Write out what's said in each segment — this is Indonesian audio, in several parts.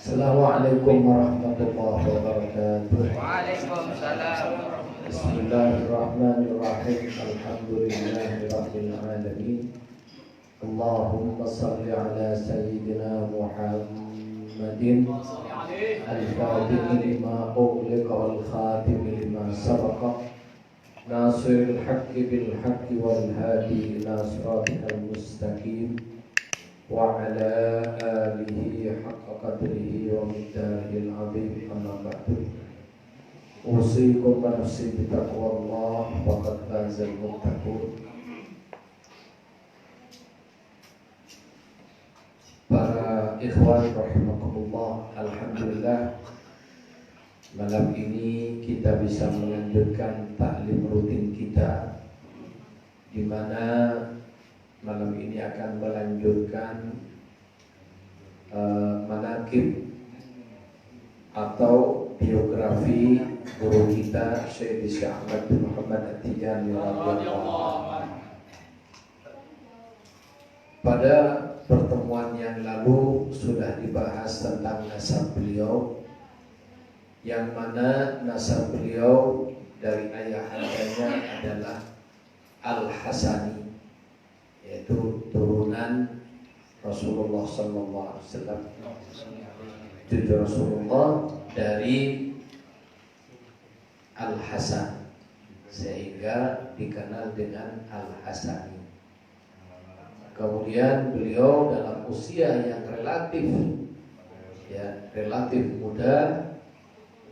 Assalamualaikum warahmatullahi wabarakatuh. Waalaikumsalam. Bismillahirrahmanirrahim. Alhamdulillahirabbil alamin. Allahumma shalli ala sayyidina Muhammadin al-fatihi lima ughliqa wal khatimi lima sabaqa nasiril haqqi bil haqqi wal hadi ila siratal mustaqim wa ala alihi haqqa qadrihi wa miqdarihil azim. Amma ba'du. Usikum wa nafsi bi taqwallah faqad fazal muttaqun. Para ikhwan rahimakumullah, alhamdulillah malam ini kita bisa melanjutkan taklim rutin kita, di mana malam ini akan melanjutkan manaqib atau biografi guru kita Syekh Ahmad bin Muhammad At-Tijani radhiyallahu anhu. Pada pertemuan yang lalu sudah dibahas tentang nasab beliau, yang mana nasab beliau dari ayahandanya adalah Al-Hasani, yaitu turunan Rasulullah SAW, cucu Rasulullah dari Al-Hasan, sehingga dikenal dengan Al-Hasani. Kemudian beliau dalam usia yang relatif muda,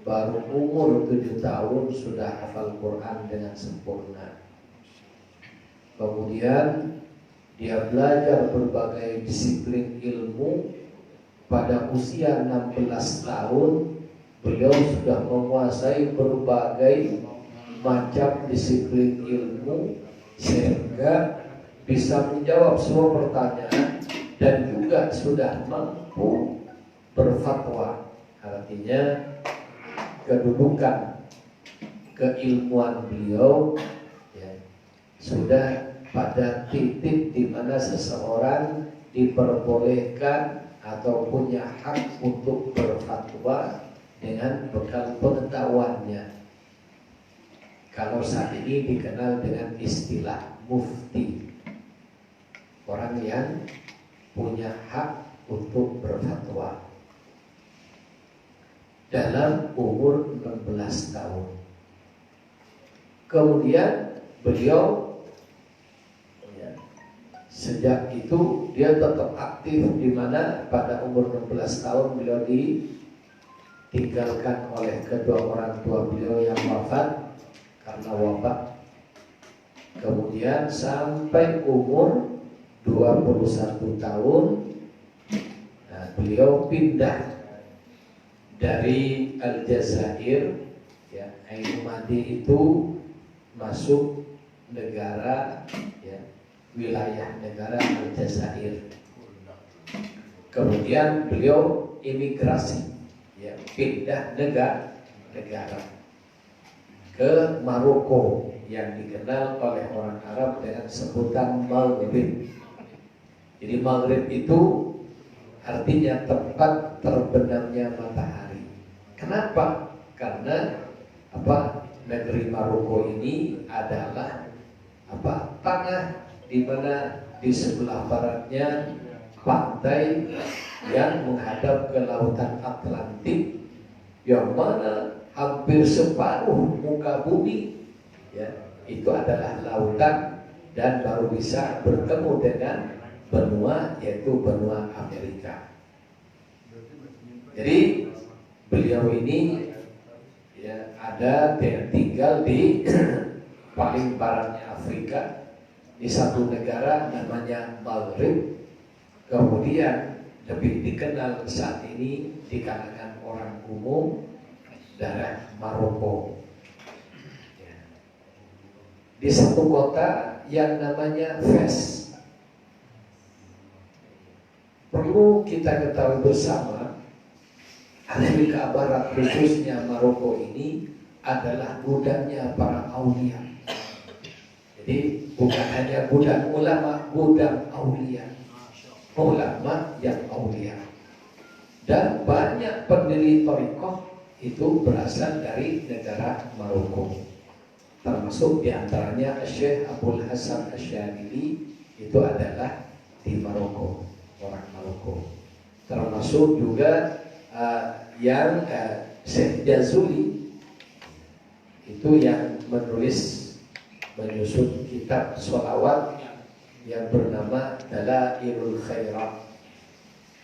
baru umur 7 tahun sudah hafal Quran dengan sempurna. Kemudian dia belajar berbagai disiplin ilmu. Pada usia 16 tahun beliau sudah menguasai berbagai macam disiplin ilmu, sehingga bisa menjawab semua pertanyaan dan juga sudah mampu berfatwa. Artinya kedudukan keilmuan beliau sudah pada titik di mana seseorang diperbolehkan atau punya hak untuk berfatwa dengan bekal pengetahuannya. Kalau saat ini dikenal dengan istilah mufti, orang yang punya hak untuk berfatwa dalam umur 16 tahun. Kemudian beliau sejak itu dia tetap aktif, di mana pada umur 16 tahun beliau ditinggalkan oleh kedua orang tua beliau yang wafat karena wabah. Kemudian sampai umur 21 tahun beliau pindah dari Aljazair, Ain Madi itu masuk negara, wilayah negara Aljazair. Kemudian beliau imigrasi, pindah negara ke Maroko yang dikenal oleh orang Arab dengan sebutan Maghrib. Jadi Maghrib itu artinya tempat terbenamnya matahari. Kenapa? Karena negeri Maroko ini adalah tanah di mana di sebelah baratnya pantai yang menghadap ke lautan Atlantik, yang mana hampir separuh muka bumi itu adalah lautan, dan baru bisa bertemu dengan benua, yaitu benua Amerika. Jadi beliau ini ada tinggal di paling baratnya Afrika, di satu negara namanya Maghrib. Kemudian lebih dikenal saat ini di kalangan orang umum daerah Maroko, di satu kota yang namanya Fes. Perlu kita ketahui bersama, Afrika Barat khususnya Maroko ini adalah gudangnya para aulia. Jadi bukan hanya gudang ulama, gudang aulia, ulama yang aulia. Dan banyak pendiri thariqah itu berasal dari negara Maroko. Termasuk diantaranya Syekh Abdul Hasan Asyadili itu adalah di Maroko, orang Maroko. Termasuk juga yang Syekh Jazuli itu yang menyusun kitab sholawat yang bernama Dalailul Khairat.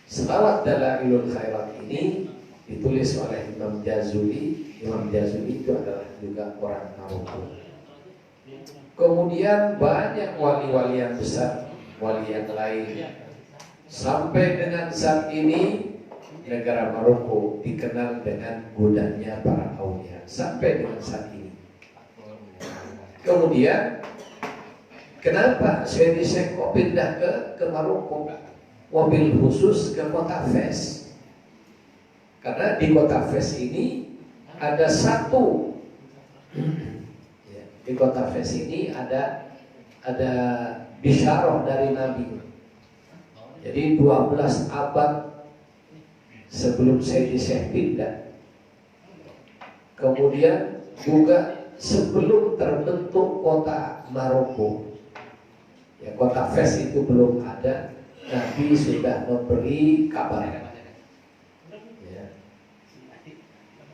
Selawat Dalailul Khairat ini ditulis oleh Imam Jazuli. Imam Jazuli itu adalah juga orang Maroko. Kemudian banyak wali-wali yang besar, wali yang lain. Sampai dengan saat ini negara Maroko dikenal dengan godanya para aulia. Sampai dengan saat ini. Kemudian kenapa Syekh kok pindah ke Maroko? Wabil khusus ke kota Fes. Karena di kota Fes ini ada satu, di kota Fes ini ada bisyarah dari Nabi. Jadi 12 abad sebelum Syekh pindah. Kemudian juga sebelum terbentuk kota Maroko, ya, kota Fes itu belum ada. Nabi sudah memberi kabar. Ya.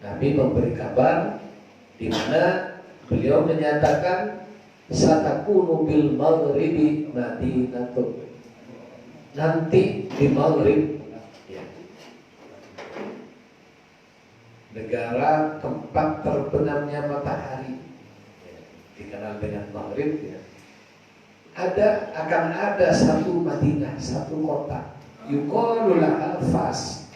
Nabi memberi kabar di mana beliau menyatakan satakunu bil maghribi madinatun. Nanti di Maghrib, ya, negara tempat terbenamnya matahari, ya, dikenal dengan Maghrib, ya. Akan ada satu Madinah, satu kota, yuqalu laha Fas,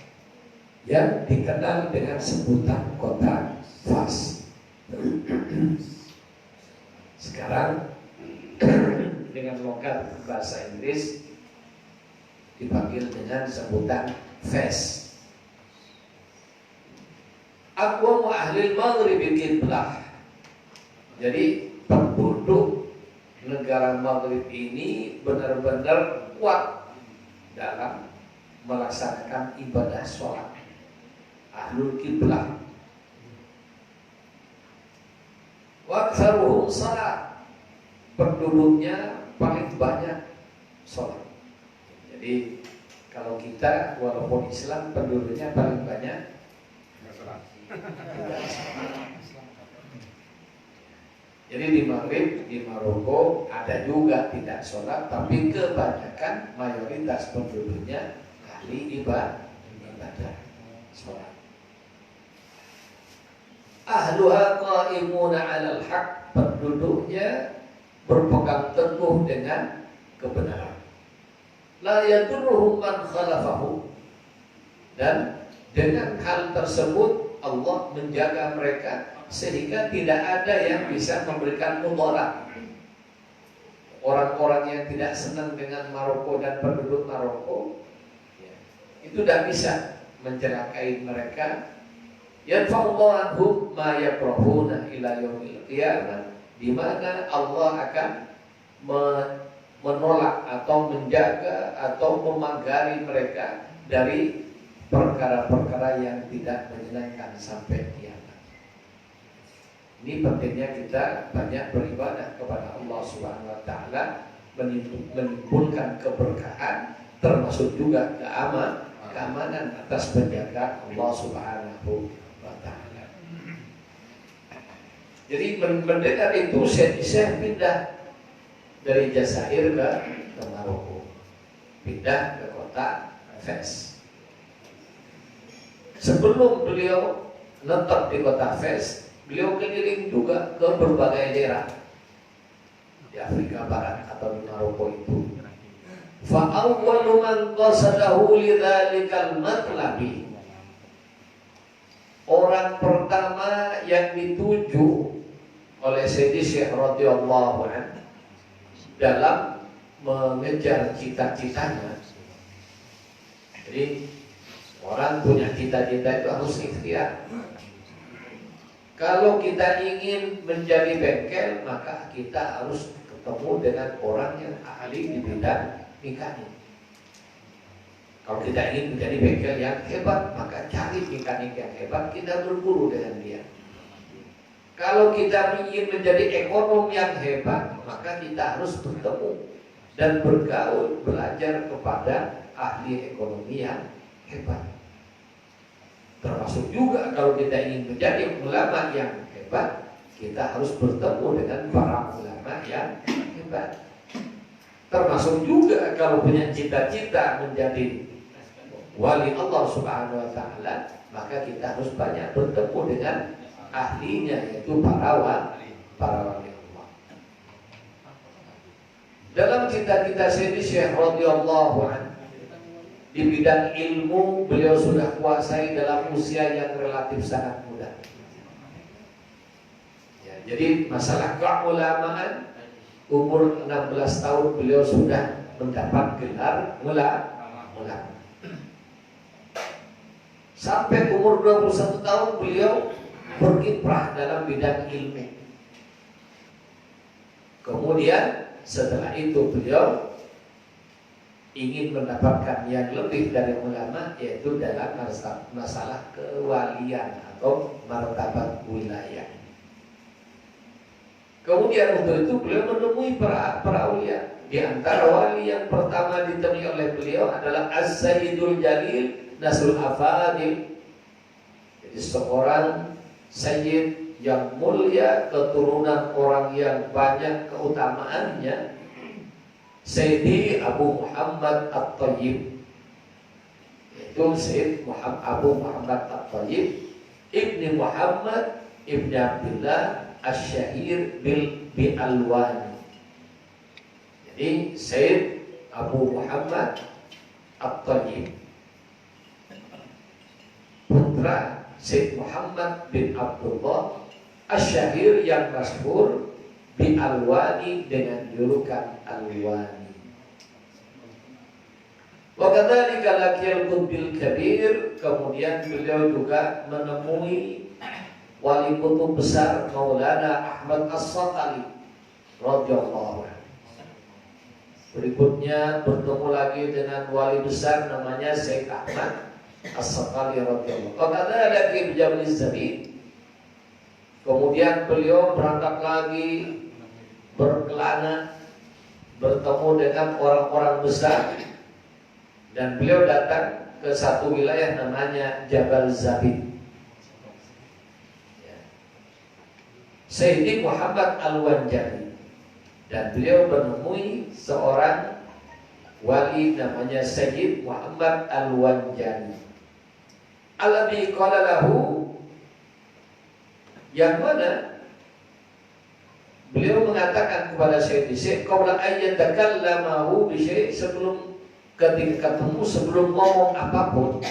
yang dikenal dengan sebutan kota Fas. Sekarang dengan logat bahasa Inggris dipanggil dengan sebutan Fes. Aqwamu ahlil maghribi qiblah. Jadi penduduk negara Maghrib ini benar-benar kuat dalam melaksanakan ibadah sholat. Ahlul qiblah. Wa aktsaruhum shalat. Penduduknya paling banyak sholat. Jadi kalau kita walaupun Islam penduduknya paling banyak jadi di Maghrib, di Maroko ada juga tidak sholat, tapi kebanyakan mayoritas penduduknya ahli ibadah sholat. Ahluha qa'imuna 'alal haq, penduduknya berpegang teguh dengan kebenaran. La yadurruhum man khalafahu, dan dengan hal tersebut Allah menjaga mereka sehingga tidak ada yang bisa memberikan mudarat. Orang-orang yang tidak senang dengan Maroko dan penduduk Maroko, ya, itu tidak bisa mencelakai mereka. Yanfa'ullahu anhum ma yakrahuna ila yaumil qiyamah, di mana Allah akan menolak atau menjaga atau memagari mereka dari perkara-perkara yang tidak menyenangkan sampai kiamat. Ini pentingnya kita banyak beribadah kepada Allah Subhanahu wa taala, menimbulkan keberkahan, termasuk juga keamanan atas penjaga Allah Subhanahu wa taala. Jadi mendengar itu Syekh pindah dari Jazair ke Maroko, pindah ke kota Fes. Sebelum beliau menetap di kota Fes, beliau keliling juga ke berbagai daerah di Afrika Barat atau di Maroko itu. Fa awwalu man qasadahu lidzalikal matlabi, orang pertama yang dituju oleh Sayyidi Syekh radhiyallahu anhu dalam mengejar cita-citanya. Jadi orang punya cita-cita itu harus ikhtiar. Kalau kita ingin menjadi bengkel, maka kita harus ketemu dengan orang yang ahli di bidang mekanik. Kalau kita ingin menjadi bengkel yang hebat, maka cari mekanik yang hebat, kita berguru dengan dia. Kalau kita ingin menjadi ekonom yang hebat, maka kita harus bertemu dan bergaul, belajar kepada ahli ekonomi yang hebat. Termasuk juga kalau kita ingin menjadi ulama yang hebat, kita harus bertemu dengan para ulama yang hebat. Termasuk juga kalau punya cita-cita menjadi wali Allah Subhanahu wa taala, maka kita harus banyak bertemu dengan ahlinya, yaitu para wali Allah. Dalam cita-cita Sayyidi Syekh radhiyallahu anhu, di bidang ilmu beliau sudah kuasai dalam usia yang relatif sangat muda. Ya, jadi masalah keulamaan, umur 16 tahun beliau sudah mendapat gelar ulama. Sampai umur 21 tahun beliau berkiprah dalam bidang ilmu. Kemudian setelah itu beliau ingin mendapatkan yang lebih dari ulama, yaitu dalam masalah kewalian atau martabat wilayah. Kemudian untuk itu beliau menemui para aulia. Di antara wali yang pertama ditemui oleh beliau adalah Az-Sayyidul Jalil Nasrul Afadil. Jadi seorang sayyid yang mulia, keturunan orang yang banyak keutamaannya, Sayyidi Abu Muhammad At-Tayyib, yaitu Sayyid Abu Muhammad At-Tayyib Ibni Muhammad Ibni Abdullah Asy-Syahir bil Alwani. Jadi Sayyid Abu Muhammad At-Tayyib, putra Sayyid Muhammad bin Abdullah Asy-Syahir yang masyhur bi Alwani dengan julukan Alwani. Wa kadzalika laqiyal qutbil kabir, kemudian beliau juga menemui wali kutub besar Maulana Ahmad As-Saqali radhiyallahu anhu. Berikutnya bertemu lagi dengan wali besar namanya Syekh Ahmad As-Saqali radhiyallahu anhu. Wa kadzalika bi Jabal Zabid. Kemudian beliau berangkat lagi berkelana, bertemu dengan orang-orang besar, dan beliau datang ke satu wilayah namanya Jabal Zabid. Sayyidi Muhammad Al-Wanjani, dan beliau menemui seorang wali namanya Sayyid Muhammad Al-Wanjani. Alladzi qala lahu, yang mana beliau mengatakan kepada Sayyidi Syekh, qabla ayyatakallamahu bi syai', sebelum ketika ketemu, sebelum ngomong apapun,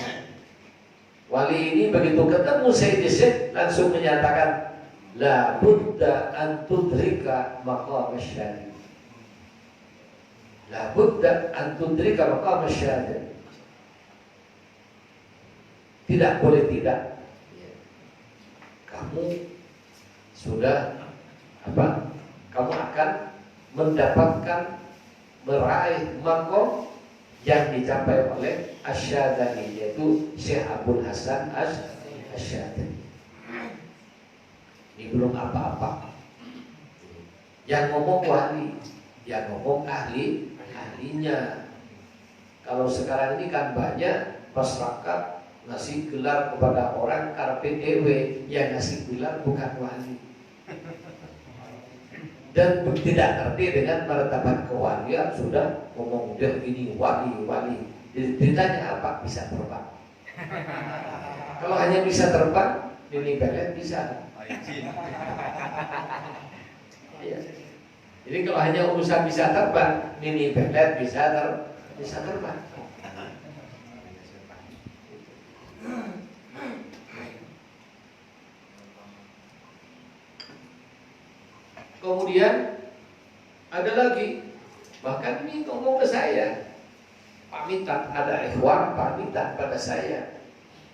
wali ini begitu ketemu Sayyidi Syekh langsung menyatakan, la budda an tudrika maqam asy-syahid. La budda an tudrika maqam asy-syahid. Tidak boleh tidak. Kamu sudah kamu akan mendapatkan, meraih makom yang dicapai oleh Asy-Syadzali, yaitu Syekh Abdul Hasan Asy-Syadzali. Ini belum apa-apa. Yang ngomong wali, yang ngomong ahlinya. Kalau sekarang ini kan banyak masyarakat ngasih gelar kepada orang karpe dewe, yang ngasih gelar bukan wali. Dan tidak ngerti dengan martabat kewalian, sudah ngomong dia ini wali. Ditanya apa? Bisa terbang. Kalau hanya bisa terbang, ini belet bisa. Ya. Jadi kalau hanya urusan bisa terbang, mini belet bisa terbang. Kemudian ada lagi, bahkan ini ngomong ke saya, pamitan, ada ikhwan pamitan pada saya,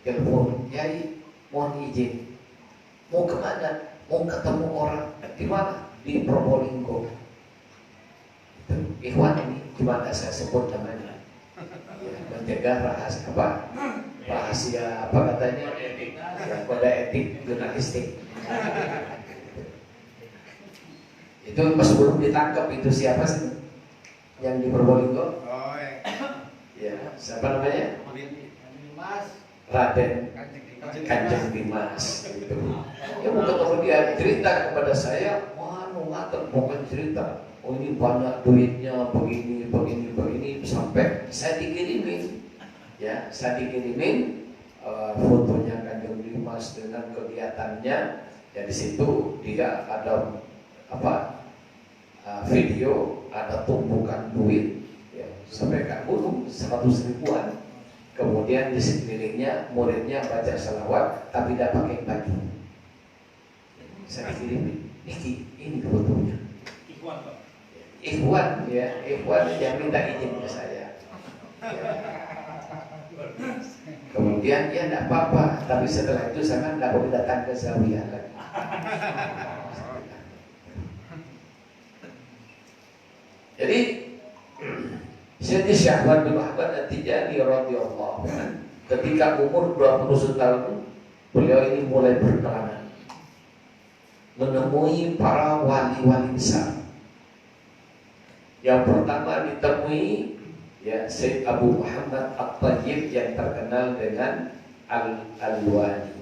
telepon, Yai, mohon izin, mau kemana? Mau ketemu orang di mana? Di Probolinggo. Ikhwan ini gimana saya sebut namanya? ya, menjaga rahasia apa katanya ya, kode etik jurnalistik. Itu pas belum ditangkap itu siapa sih yang di Probolinggo? Ya, siapa namanya? Raden Kanjeng Dimas gitu. Ya mau ketemu dia cerita kepada saya, wah ngatur bukan cerita. Oh ini banyak duitnya begini sampai saya dikirimin. Ya, saya dikirimin fotonya Kanjeng Dimas dengan kegiatannya. Ya di situ dia ada video, ada tumpukan duit ya, sampai kan gunung 100 ribuan. Kemudian di sekelilingnya muridnya baca salawat tapi tidak pakai baju. Saya kirimin, ini fotonya. Ikhwan yang minta izin ke saya. Ya. Kemudian ya tidak apa-apa, tapi setelah itu saya tidak boleh datang ke Zawiyah lagi. Jadi Syekh Syahban bin Ahmad At-Tijani radhiyallahu anhu ketika umur 21 tahun beliau ini mulai berkelana menemui para wali-wali besar. Yang pertama ditemui ya Syekh Abu Muhammad At-Tayyib yang terkenal dengan Al-Alwani.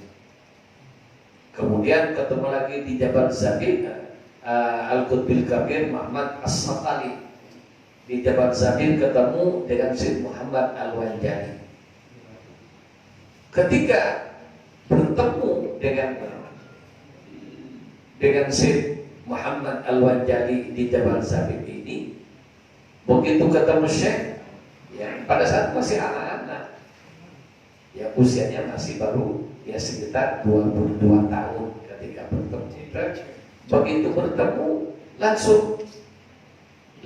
Kemudian ketemu lagi di Jabal Zabid Al-Qutbil Kabir Muhammad As-Saqali. Di Jabal Zabid ketemu dengan Syekh Muhammad Al-Wanjali. Ketika bertemu dengan Syekh Muhammad Al-Wanjali di Jabal Zabid ini, begitu ketemu Syekh, ya pada saat masih anak-anak, ya usianya masih baru ya sekitar 22 tahun ketika bertemu. Begitu bertemu langsung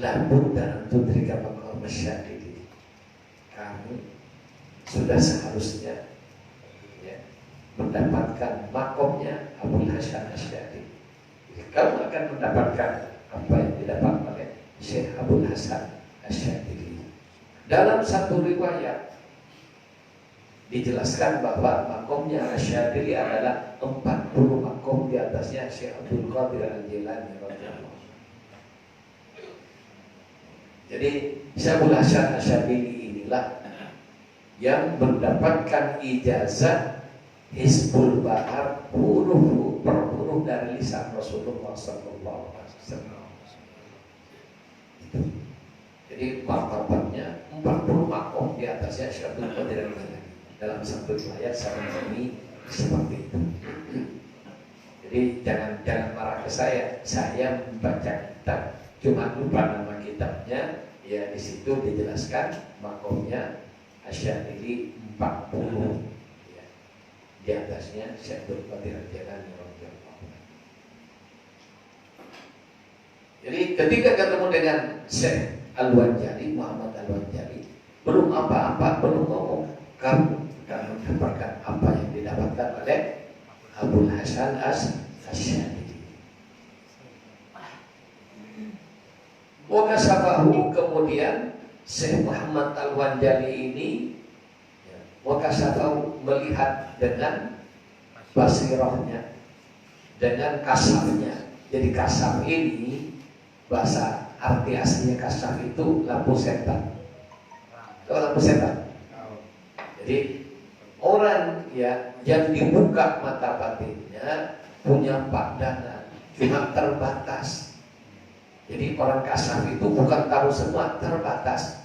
labud dan tudrika maqam asy-syadidi. Kamu sudah seharusnya ya, mendapatkan makomnya Abul Hasan Asy-Syadili. Kamu akan mendapatkan apa yang didapat oleh Syekh Abul Hasan Asy-Syadili. Dalam satu riwayat dijelaskan bahwa makomnya Asy-Syadili adalah 40 makom di atasnya Syekh Abdul Qadir Al-Jilani radhiyallahu. Jadi Syekh Hasan Asy-Syadili inilah yang mendapatkan ijazah Hizbul Bahar huruf per huruf dari lisan Rasulullah sallallahu alaihi wasallam. Jadi martabatnya 40 makom di atasnya Syekh Abdul Qadir Al-Jilani. Dalam satu riwayat saya ini seperti itu. Jadi jangan marah ke saya membaca kitab cuma lupa nama kitabnya, ya di situ dijelaskan makomnya Asy-Syadili 40 ya. Di atasnya Syekh Abdul Qadir Al-Jilani radhiyallahu. Jadi ketika ketemu dengan Syekh Al-Wanjali, Muhammad Al-Wanjali, belum apa-apa, belum ngomong, kamu akan mendapatkan apa yang didapatkan oleh Abul Hasan Asy-Syadili. Wakasafahu, kemudian Syekh Muhammad Al-Wanjali ini wakasafahu melihat dengan basirahnya, dengan kasafnya. Jadi kasaf ini bahasa arti aslinya kasaf itu lampu setan. Tahu lampu setan? Jadi orang ya yang dibuka mata batinnya punya pandangan cuma terbatas. Jadi orang kasaf itu bukan tahu semua, terbatas.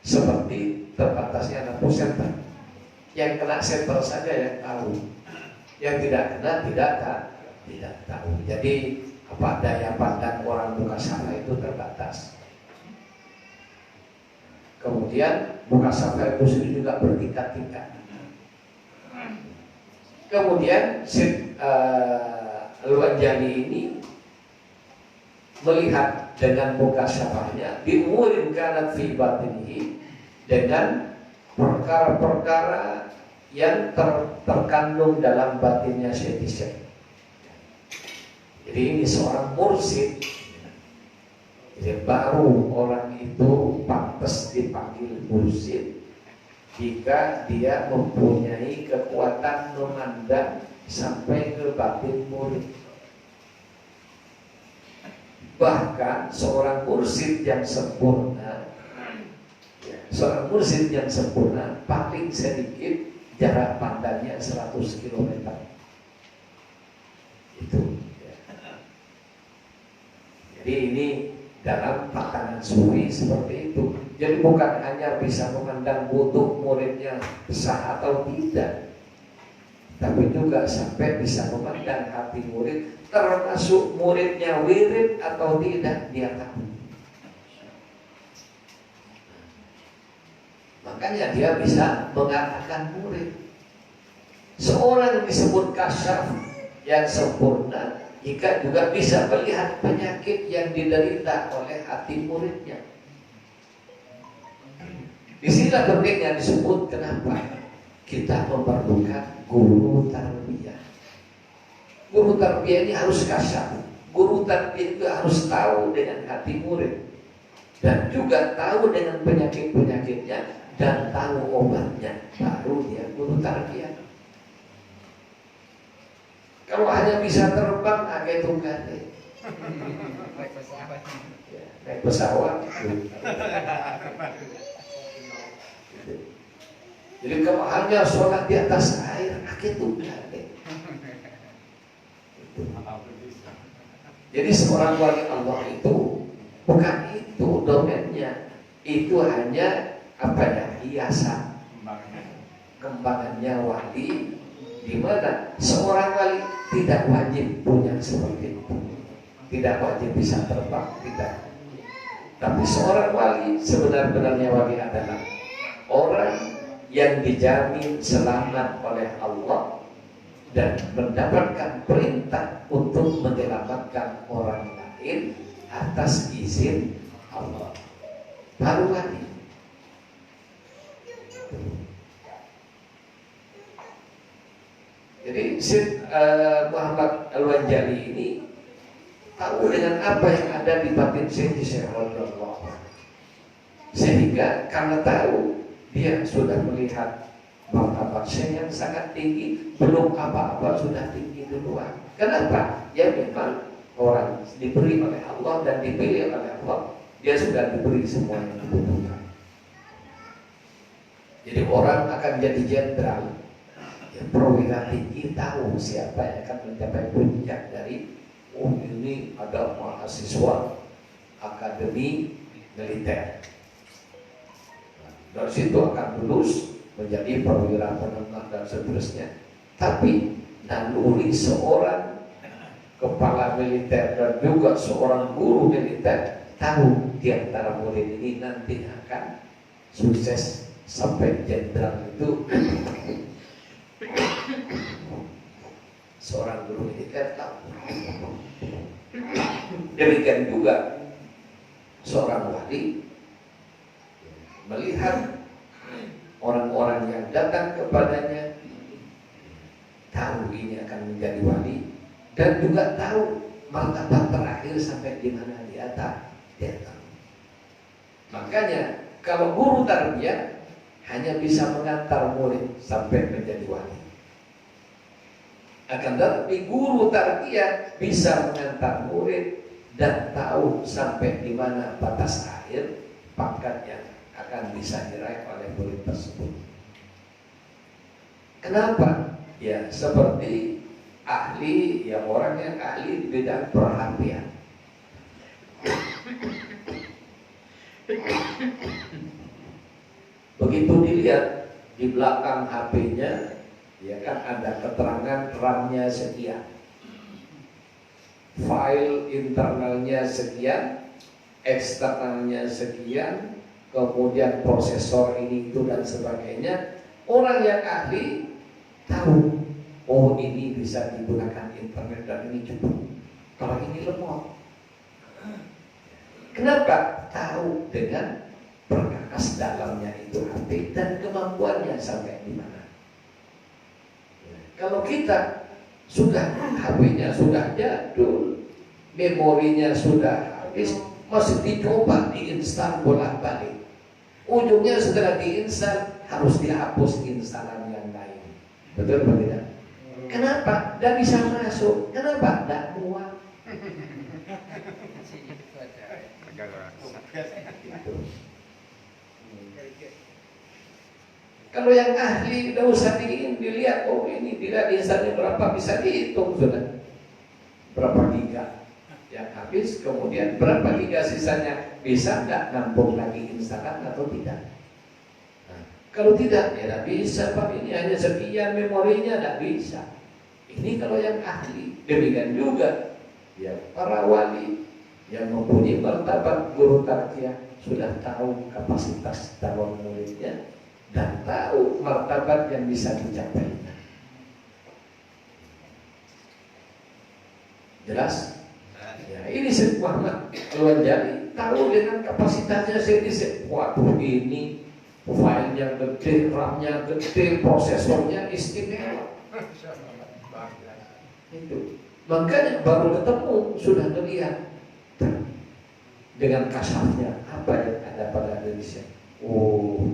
Seperti terbatasnya lampu setan. Yang kena setan saja yang tahu. Yang tidak kena tidak tahu. Jadi apa daya pandang orang mukasafah itu terbatas. Kemudian mukasafah itu sendiri juga bertingkat-tingkat. Kemudian Al-Wanjali ini melihat dengan mukasafahnya diumurin kanat fi batinihi, dengan perkara-perkara yang terkandung dalam batinnya Syekh. Jadi ini seorang mursyid Jadi baru orang itu pantas dipanggil mursyid jika dia mempunyai kekuatan memandang sampai ke batin murid. Bahkan seorang mursyid yang sempurna, paling sedikit jarak pandangnya 100 km. Itu. Ya. Jadi ini dalam tatanan suri seperti itu. Jadi bukan hanya bisa memandang butuh muridnya sah atau tidak, tapi juga sampai bisa memandang hati murid, termasuk muridnya wirid atau tidak, dia tahu. Makanya dia bisa mengatakan murid. Seorang disebut kasyaf yang sempurna jika juga bisa melihat penyakit yang diderita oleh hati muridnya. Di sini pentingnya disebut kenapa kita memerlukan guru tarbiyah. Guru tarbiyah ini harus kasyaf. Guru tarbiyah itu harus tahu dengan hati murid dan juga tahu dengan penyakit-penyakitnya dan tahu obatnya. Baru dia guru tarbiyah. Kalau hanya bisa terbang, agak tunggal deh. Naik pesawat. Jadi kalau hanya sholat di atas air, agak tunggal deh. Jadi seorang wali Allah itu bukan itu domainnya, itu hanya hiasan kembangannya wali, di mana seorang wali tidak wajib punya seperti itu, tidak wajib bisa terbang, tidak. Tapi seorang wali sebenar-benarnya wali adalah orang yang dijamin selamat oleh Allah dan mendapatkan perintah untuk menyelamatkan orang lain atas izin Allah. Baru wali. Jadi Syed Muhammad Al-Wanjali ini tahu dengan apa yang ada di batin Syekh Allah. Sehingga karena tahu, dia sudah melihat martabat Syekh yang sangat tinggi, belum apa-apa sudah tinggi duluan. Kenapa? Ya memang orang diberi oleh Allah dan dipilih oleh Allah, dia sudah diberi semua yang dibutuhkan. Jadi orang akan jadi jenderal, ya, perwira tinggi tahu siapa yang akan mencapai puncak dari ini ada mahasiswa akademi militer. Dari situ akan lulus menjadi perwira menengah dan seterusnya. Tapi naluri seorang kepala militer dan juga seorang guru militer tahu di antara murid ini nanti akan sukses sampai jenderal itu. Seorang guru militer tahu. Demikian juga seorang wali melihat orang-orang yang datang kepadanya, tahu ini akan menjadi wali, dan juga tahu martabat terakhir sampai di mana dia tahu. Makanya kalau guru tarbiyah hanya bisa mengantar murid sampai menjadi wali. Akan tetapi guru tarbiyah bisa mengantar murid dan tahu sampai di mana batas akhir pangkat yang akan bisa diraih oleh murid tersebut. Kenapa? Ya seperti ahli, yang orang yang ahli di bidang perhatian. Begitu dilihat di belakang HP-nya, ya kan ada keterangan RAM-nya sekian, file internalnya sekian, eksternalnya sekian, kemudian prosesor ini itu dan sebagainya. Orang yang ahli tahu, oh ini bisa digunakan internet dan ini cukup. Kalau ini lemot, kenapa? Tahu dengan perkakas dalamnya itu HP dan kemampuannya sampai di mana. Kalau kita sudah HP-nya sudah jadul, memorinya sudah habis, masih dicoba diinstal bolak-balik. Ujungnya setelah diinstal harus dihapus instalan yang lain. Betul atau tidak? Kenapa? Tidak bisa masuk. Kenapa? Tidak muat. Kalau yang ahli tidak usah dilihat, oh ini dilihat instalnya berapa, bisa dihitung sudah berapa giga yang habis, kemudian berapa giga sisanya, bisa tidak nampung lagi instalan atau tidak. Nah, kalau tidak, ya tidak bisa Pak, ini hanya sekian memorinya, tidak bisa. Ini kalau yang ahli. Demikian juga ya para wali yang mempunyai martabat guru tarbiyah sudah tahu kapasitas calon muridnya dan tahu martabat yang bisa dicapai. Jelas? Ya, ini Syekh Muhammad Al-Wanjali tahu dengan kapasitasnya Syekh. Waduh, ini filenya gede, RAM-nya gede, prosesornya istimewa. Itu. Makanya baru ketemu sudah terlihat dengan kasarnya apa yang ada pada Indonesia. Oh,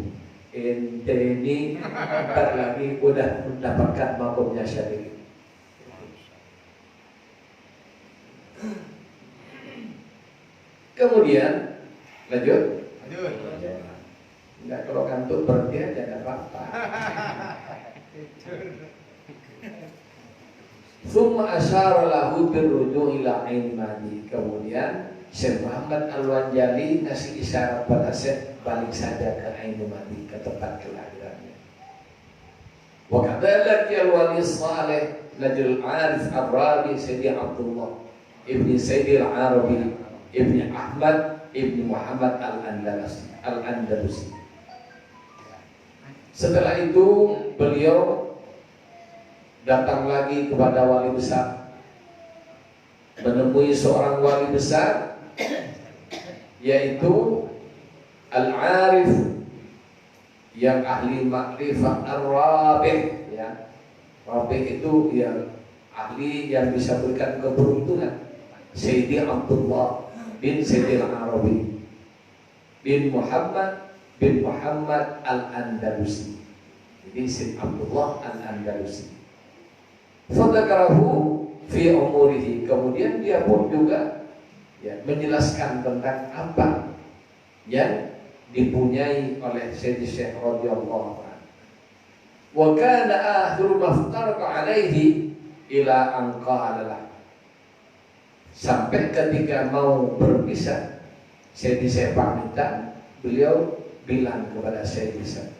ente ini ntar lagi udah mendapatkan makomnya Syarif. Kemudian lanjut. Enggak, kalau kantuk berhenti aja enggak apa-apa. Summa asyara lahu birruju' ila ain madi. Kemudian Syekh Muhammad Al-Wanjali ngasih isyarat pada Syekh balik saja ke ain madi, ke tempat kelahirannya. Wa kadzalika al-wali salih Najul Arif Ar-Rabi Sayyidi Abdullah Ibni Sayyidi Al-Arabi Ibni Ahmad Ibni Muhammad Al-Andalusi. Setelah itu beliau datang lagi kepada wali besar, menemui seorang wali besar yaitu Al-Arif yang ahli makrifah Ar-Rabih, ya. Rabih itu yang ahli yang bisa berikan keberuntungan. Sayyidi Abdullah bin Sayyidi Al-Arabi bin Muhammad Al-Andalusi. Jadi Sayyid Abdullah Al-Andalusi. Fadzakarahu fi umurihi. Kemudian dia pun juga ya, menjelaskan tentang apa yang dipunyai oleh Sayyid Syekh radhiyallahu anhu. Wa kana akhiru maftarqa alaihi ila an qala. Sampai ketika mau berpisah, Sayyid Syekh pamitan, beliau bilang kepada Sayyid Syekh,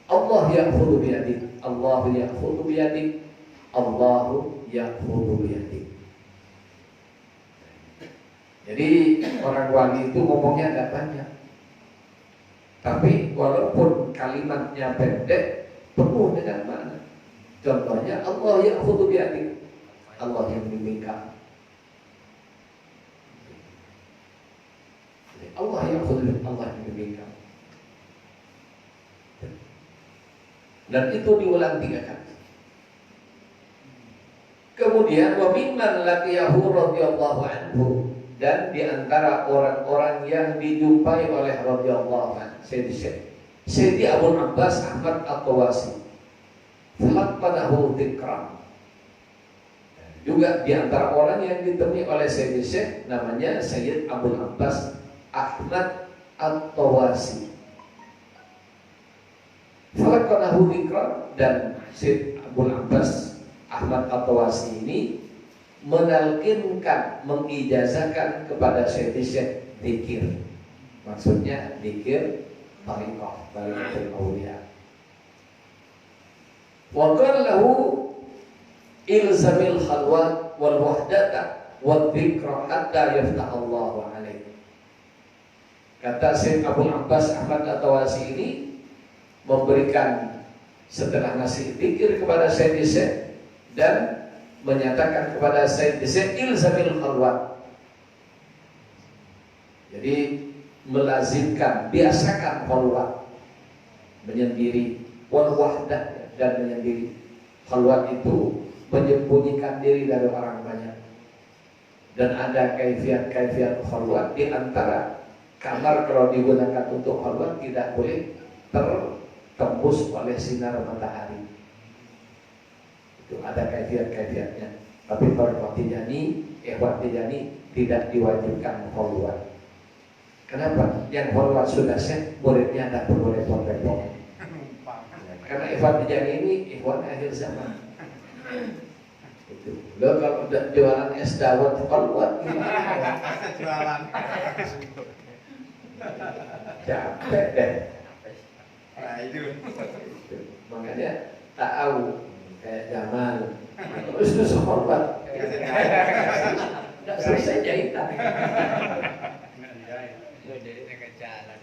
Allah ya'khudhu biyadik, Allah ya'khudhu biyadik, Allahu ya'khudhu biyadik. Jadi orang wali itu ngomongnya agak banyak, tapi walaupun kalimatnya pendek, penuh dengan makna. Contohnya Allah ya'khudhu biyadik, Allah yang membimbing kamu. Allah ya'khudhu biyadik, Allah yang membimbing kamu. Dan itu diulang 3 kali. Kemudian wa mimman laqiyahu radhiyallahu anhu, dan di antara orang-orang yang dijumpai oleh radhiyallahu anhu Sayyidi Abu Abbas Ahmad At-Tawasi falaqadahu dzikra. Juga di antara orang yang ditemui oleh Sayyid Syekh namanya Sayyid Abu Abbas Ahmad At-Tawasi. Falaqadahu dzikra, dan Sayyid Abu Abbas Ahmad At-Tawasi ini menalkinkan, mengijazahkan kepada Syekh zikir. Maksudnya zikir tariqah, tariqatul auliya. Wa qala lahu ilzamil khalwat wal wahdata wal dzikra hatta yaftah Allahu alaik. Kata Syekh Abu Abbas Ahmad At-Tawasi ini memberikan, setelah ngasih zikir kepada Syekh dan menyatakan kepada Syekh ilzamil khalwat. Jadi melazimkan, biasakan khalwat, menyendiri, wal wahdah, dan menyendiri. Khalwat itu menyembunyikan diri dari orang banyak. Dan ada kaifiat khalwat, di antara kamar kalau digunakan untuk khalwat tidak boleh tertembus oleh sinar matahari. Itu ada kaifiat-kaifiatnya. Tapi para ikhwat tijani tidak diwajibkan khalwat. Kenapa? Yang khalwat sudah set, muridnya tidak perlu repot-repot. Karena ikhwat tijani ini ikhwan akhir zaman. Itu. Lo kalau udah jualan es dawet khalwat gimana? Jualan. Capek deh. Nah itu. Makanya tahu kayak zaman terus khalwat. Tidak selesai jahitan. Jadi ke jalan.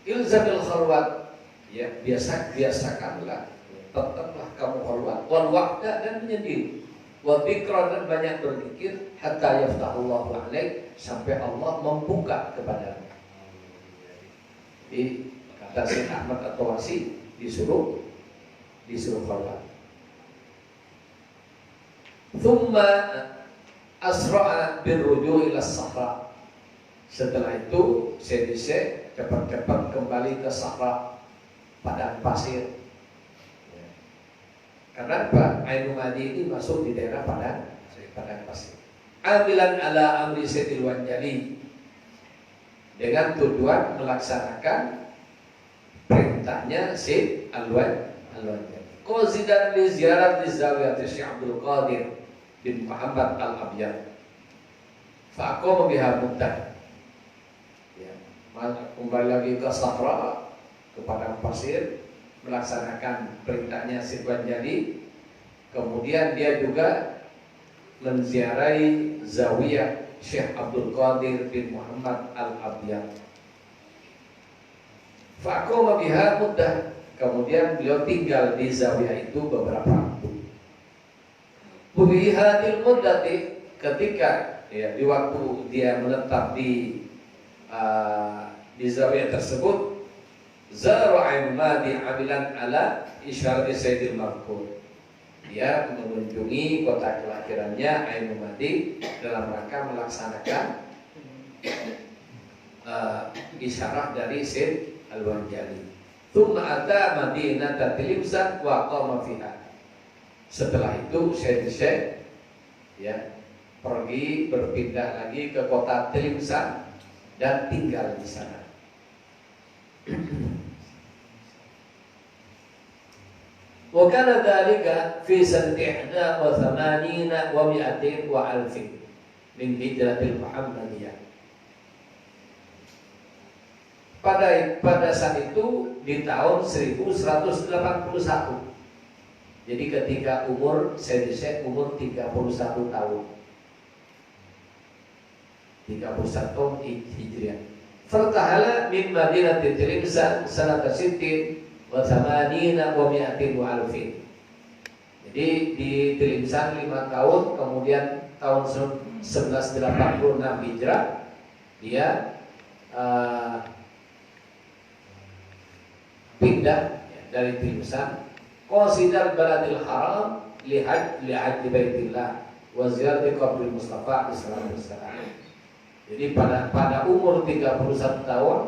Ilzamil khalwat, ya biasakanlah, tetaplah kamu khalwat, wal wahda dan menyendiri, wa dzikra dan banyak berzikir, hatta yaftahullahu alaik, sampai Allah membuka kepadamu. Di kata Syekh Ahmad At-Tawasi disuruh khalwat. Thumma asra'a birruju' ila sahra. Setelah itu Syekh cepat-cepat kembali ke sahra, padang pasir. Ya. Karena apa? Ainul Madi ini masuk di daerah padang pasir. Amilan ala amri Sayyidil Wanjali, dengan tujuan melaksanakan perintahnya Syekh Al-Wanjali. Qazidan li ziyarat di zawiyat Syekh Abdul Qadir bin Muhammad Al-Abyad. Fa'aqama biha muddah. Kembali lagi ke sahra, ke padang pasir, melaksanakan perintahnya Syekh Wanjali. Kemudian dia juga menziarahi zawiyah Syekh Abdul Qadir bin Muhammad Al-Abyad. Faqama biha muddah. Kemudian beliau tinggal di zawiyah itu beberapa waktu. Bihadil muddati, ketika ya di waktu dia menetap di zawiyah tersebut, zara Ainul Madi amilan ala isyarat Sayyidil Marqud. Dia mengunjungi kota kelahirannya Ainul Madi dalam rangka melaksanakan isyarah dari Syekh Al-Wanjali. Tsumma ata Madinah Tilimsan wa qama fiha. Setelah itu Syekh ya pergi berpindah lagi ke kota Tilimsan dan tinggal di sana. Wa kana dzalika fi sanati 81 wa 200 wa alfin min hijratil Muhammadiyah. Pada saat itu di tahun 1181. Jadi ketika umur Syekh umur 31 tahun. 31 Hijriah. Fartahala min Madinati Tilimsan sanata sittin wa thamanina wa mi'atin wa alfin. Jadi di Tilimsan 5 tahun, kemudian tahun 1186 Hijrah dia pindah dari Tilimsan qasidal baladil haram li hajj baitillah wa ziyarati qabril Mustafa sallallahu alaihi wasallam. Jadi pada umur 31 tahun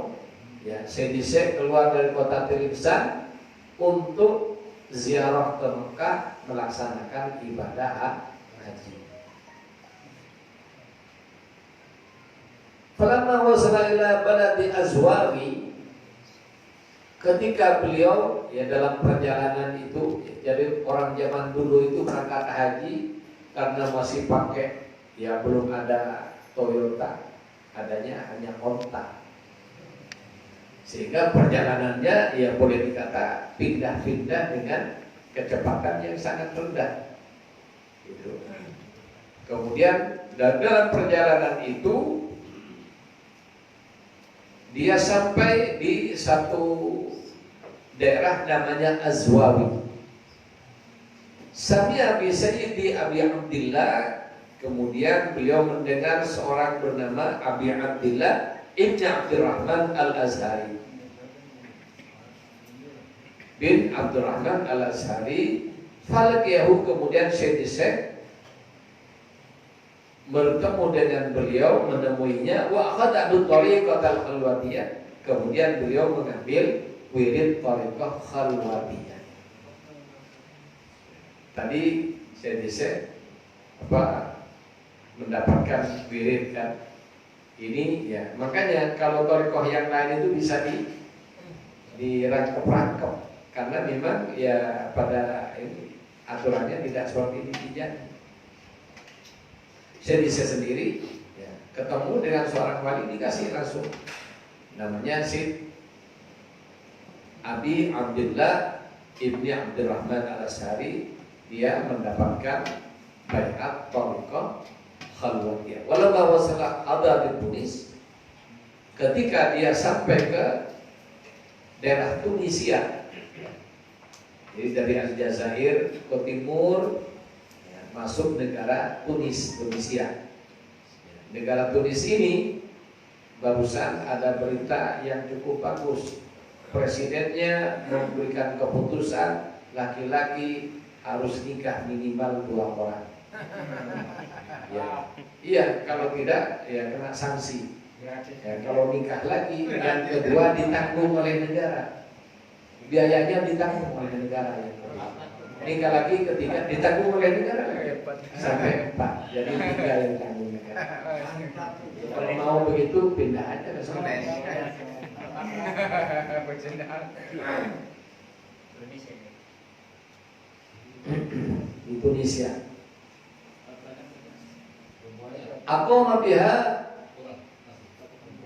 ya Syekh keluar dari kota Tilimsan untuk ziarah ke Mekah melaksanakan ibadah haji. Falamma wasala ila baladi Azwawi, ketika beliau ya dalam perjalanan itu, jadi orang zaman dulu itu berangkat haji karena masih pakai ya belum ada Toyota, adanya hanya onta, sehingga perjalanannya ya boleh dikata pindah-pindah dengan kecepatan yang sangat rendah. Gitu. Kemudian dalam perjalanan itu dia sampai di satu daerah namanya Azwawi. Sami'a bi Sayyidi Abi Abdillah. Kemudian beliau mendengar seorang bernama Abi Abdillah Ibn Abdurrahman Al-Azhari. bin Abdurrahman Al-Azhari. Falaqiyahu, kemudian Syekh bertemu dengan beliau, menemuinya. Wa akhadha tariqatal khalwatiyah, kemudian beliau mengambil wirid tariqah khalwatiyah. Tadi Syekh mendapatkan wirid kan. Ini ya, makanya kalau tariqah yang lain itu bisa dirangkep-rangkep, karena memang ya pada ini aturannya tidak seperti ini dijadi. Saya sendiri ya, ketemu dengan seorang wali dikasih langsung, namanya Syed Abi Abdullah Ibni Abdurrahman Al-Azhari. Dia mendapatkan baiat tariqah khalwatiyah. Walau wasalah ada di Tunis, ketika dia sampai ke daerah Tunisia, jadi dari Aljazair ke timur ya, masuk negara Tunisia. Negara Tunis ini barusan ada berita yang cukup bagus. Presidennya memberikan keputusan laki-laki harus nikah minimal 2 orang. Ya, iya, kalau tidak ya kena sanksi. Ya, kalau nikah lagi yang kedua ditanggung oleh negara, biayanya ditanggung oleh negara. Ya. Nikah lagi ketiga ditanggung oleh negara sampai 4, jadi 3 yang ditanggung negara. Kalau mau begitu pindah aja ke sana. Di Tunisia. Aku mabiha.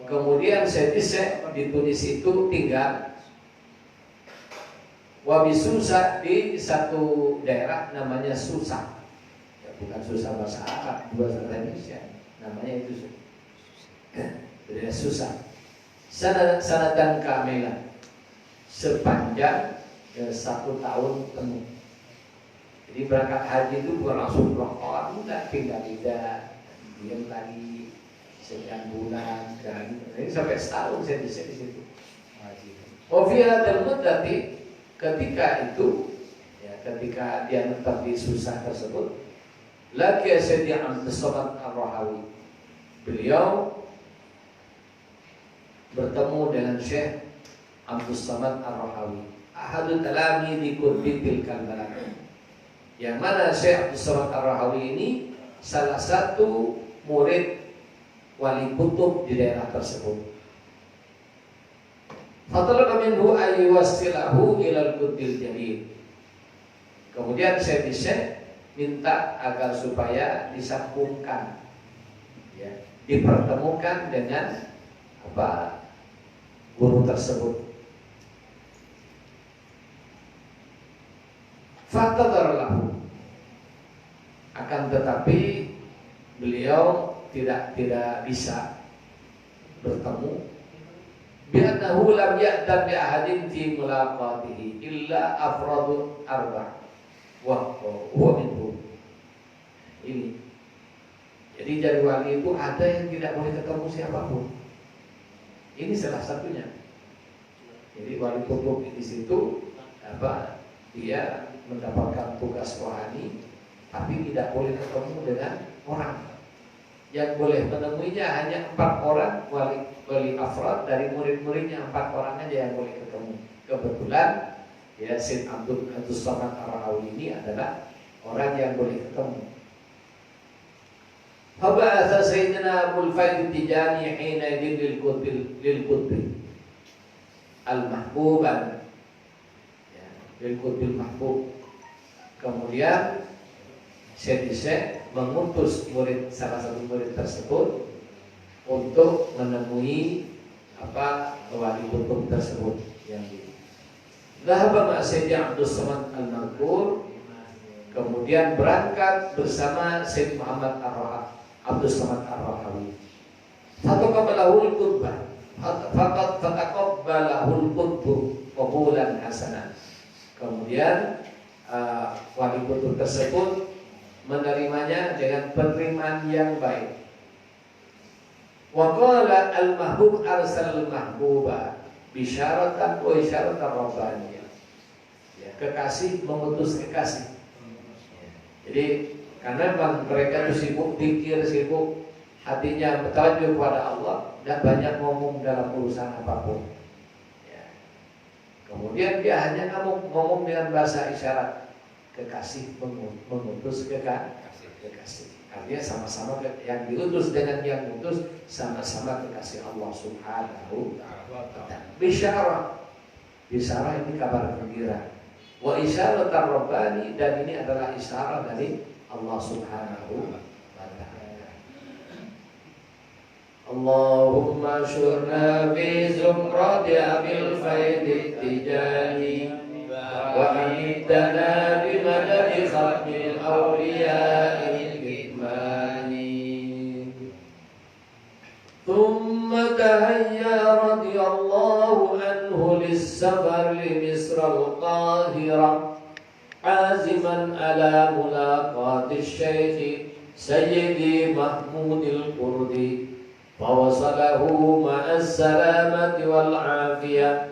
Kemudian Syekh di Tunis itu tinggal Wabi Susa di satu daerah namanya Susa. Ya, bukan Susa bahasa Arab, bahasa Indonesia. Namanya itu daerah Susa. Sanatan kamilah, sepanjang 1 tahun penuh. Jadi berangkat haji itu bukan langsung pulang, enggak, pindah-pindah, diam lagi sekian bulan, dan ini sampai setahun saya di situ. Wafiyah dan mudati, ketika itu, ya, ketika dia menetap di Susah tersebut, lagi Syekh Abdus Samad Ar-Rahawi. Beliau bertemu dengan Syekh Abdus Samad Ar-Rahawi, ahadul talami di Qutbil Kalbalah. Yang mana Syekh Abdus Samad Ar-Rahawi ini salah satu murid wali kutub di daerah tersebut. Fatalaba minhu ayyuwassilahu ilal qutbil jalil. Kemudian Syekh minta agar supaya disambungkan, ya, dipertemukan dengan guru tersebut. Fatadaralahu, akan tetapi beliau tidak bisa bertemu. Bi'annahu lam ya'tan bi ahadin fi mulaqatihi illa afradu arba' wa huwa minhu. Ini. Jadi dari wali itu ada yang tidak boleh ketemu siapapun. Ini salah satunya. Jadi wali kutub di situ dia mendapatkan tugas rohani, tapi tidak boleh ketemu dengan orang. Yang boleh menemuinya hanya 4 orang wali afrad dari murid-muridnya, 4 orang aja yang boleh ketemu. Kebetulan ya Syekh Abdus Samad Ar-Rahawi ini adalah orang yang boleh ketemu. Faba'atha Sayyidina Abul Faid Tijani hina idin lil qutbil al-mahbuban, ya, lil qutbil mahbub. Kemudian Syekh mengutus salah satu murid tersebut untuk menemui wali kutub tersebut yang ini. Dhahaba ma'a Syekh Abdus Samad Al-Mazkur, kemudian berangkat bersama Syekh Muhammad Abdus Samad Ar-Rahawi. Fataqabbalahul qutbah, fataqabbalahul qutbu qabulan hasanan. Kemudian wali kutub tersebut menerimanya dengan penerimaan yang baik. Wa qala al-mahbub arsal al-mahbuba bisyaratan wa isyaratan rabbaniyah. Ya, kekasih mengutus kekasih. Ya. Jadi karena memang mereka itu sibuk pikir, sibuk hatinya bertawajjuh kepada Allah dan banyak ngomong dalam urusan apapun. Ya. Kemudian dia hanya ngomong dengan bahasa isyarat. Kekasih mengutus kekasih. Artinya sama-sama yang diutus dengan yang diutus sama-sama kekasih Allah Subhanahu wa ta'ala. Bisyarah ini kabar gembira. Wa isyarat ar-rabbani, dan ini adalah isyarat dari Allah Subhanahu wa ta'ala. Allahumma syurna fi zumrati abil faidi tijani wa amidana bimadadi khatmil awliya'il kitmani. Thumma tahayya radiyallahu anhu lissafar li Misr al-Qahira aziman ala mulaqati syekh Sayyidi Mahmud al-Kurdi fawasalahu ma'as salamati wal afiyah.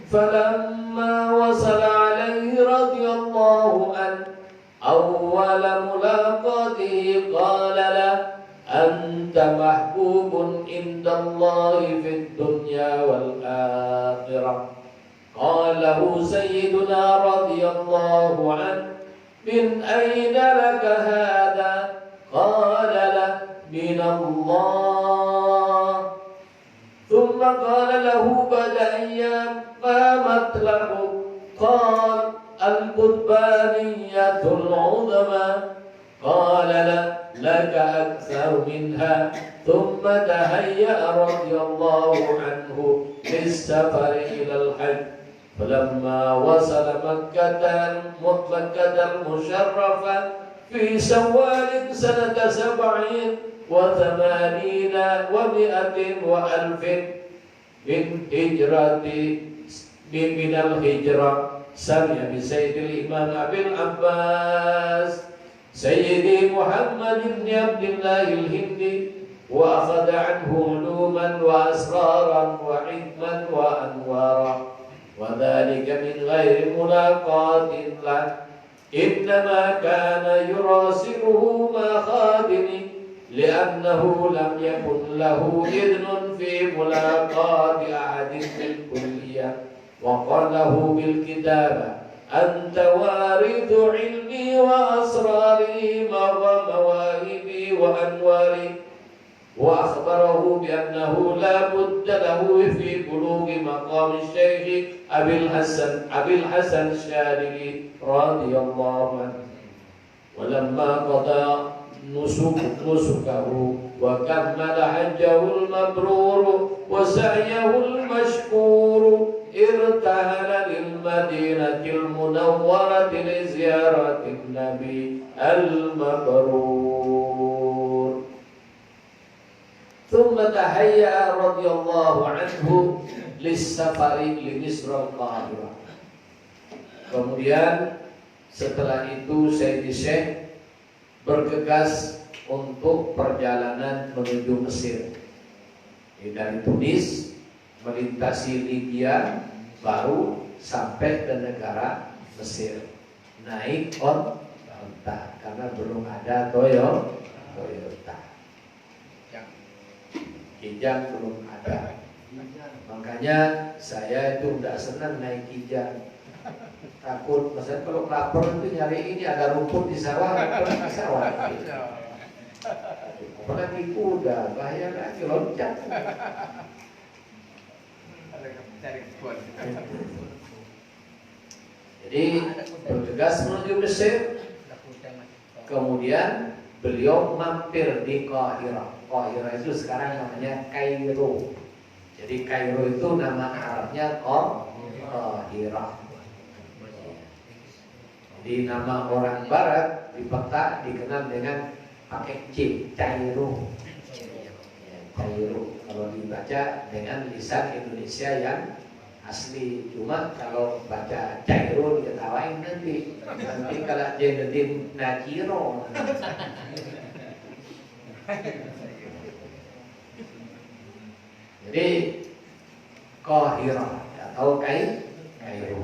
فلما وصل عليه رضي الله عنه أول ملاقاته قال له أنت محبوب عند الله في الدنيا والآخرة. قال له سيدنا رضي الله عنه من أين لك هذا؟ قال له من الله. ثم قال له بعد أيام قامت له قال القطبانية العظمى. قال لك أكثر منها. ثم تهيأ رضي الله عنه للسفر إلى الحج. فلما وصل مكة المشرفة في شوال سنة 87 و100 وألف من الهجرة سمع بسيد الإمام أبي العباس سيدي محمد بن عبد الله الهندي وأخذ عنه علوما وأسرارا وحكما وأنوارا وذلك من غير ملاقاة له إنما كان يراسله مع خادمه لأنه لم يكن له إذن في ملاقاة أحد بالكلية وقال له بالكتابة أنت وارث علمي وأسراري ومواهبي وأنواري وأخبره بأنه لا بد له في بلوغ مقام الشيخ أبي الحسن الشاذلي رضي الله عنه. ولما قضى نسكه وكمل حجه المبرور وسعيه المشكور ارتحل للمدينة المنورة لزيارة النبي المبرور. ثم تهيأ رضي الله عنه للسفر لمصر القاهرة. Kemudian setelah itu Sayyidi Syekh bergegas untuk perjalanan menuju Mesir. Dari Tunis melintasi Libya baru sampai ke negara Mesir. Naik onta karena belum ada Toyota. Kijang belum ada. Makanya saya itu tidak senang naik kijang. Takut, misalnya kalau lapar itu nyari ini ada rumput di sawah, di sawah. Apalagi kuda, bahaya lagi loncat. Jadi bergegas menuju Mesir. Kemudian beliau mampir di Qahirah. Qahirah itu sekarang namanya Kairo. Jadi Kairo itu nama Arabnya Qahirah. Di nama orang Barat di peta dikenal dengan pakai C, Cairo. Cairo kalau dibaca dengan lisan Indonesia yang asli. Cuma kalau baca Cairo diketawain nanti kalau Jenedin Nakiro. Jadi Qahirah atau Kairo.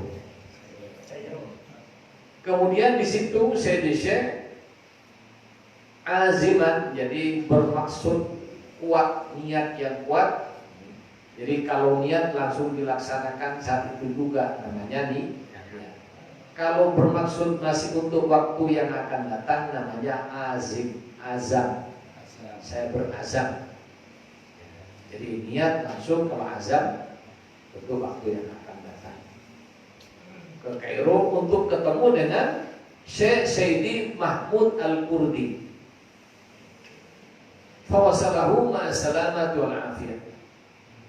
Kemudian di situ Sayyidi Syekh aziman, jadi bermaksud kuat, niat yang kuat. Jadi kalau niat langsung dilaksanakan saat itu juga, namanya nih. Kalau bermaksud masih untuk waktu yang akan datang, namanya azam. Saya berazam. Jadi niat langsung, kalau azam untuk waktu yang akan datang. Ke Kairo untuk ketemu dengan Syekh Sayyidi Mahmud Al-Kurdi. Fawasalahu ma'assalamatu wal afiyah.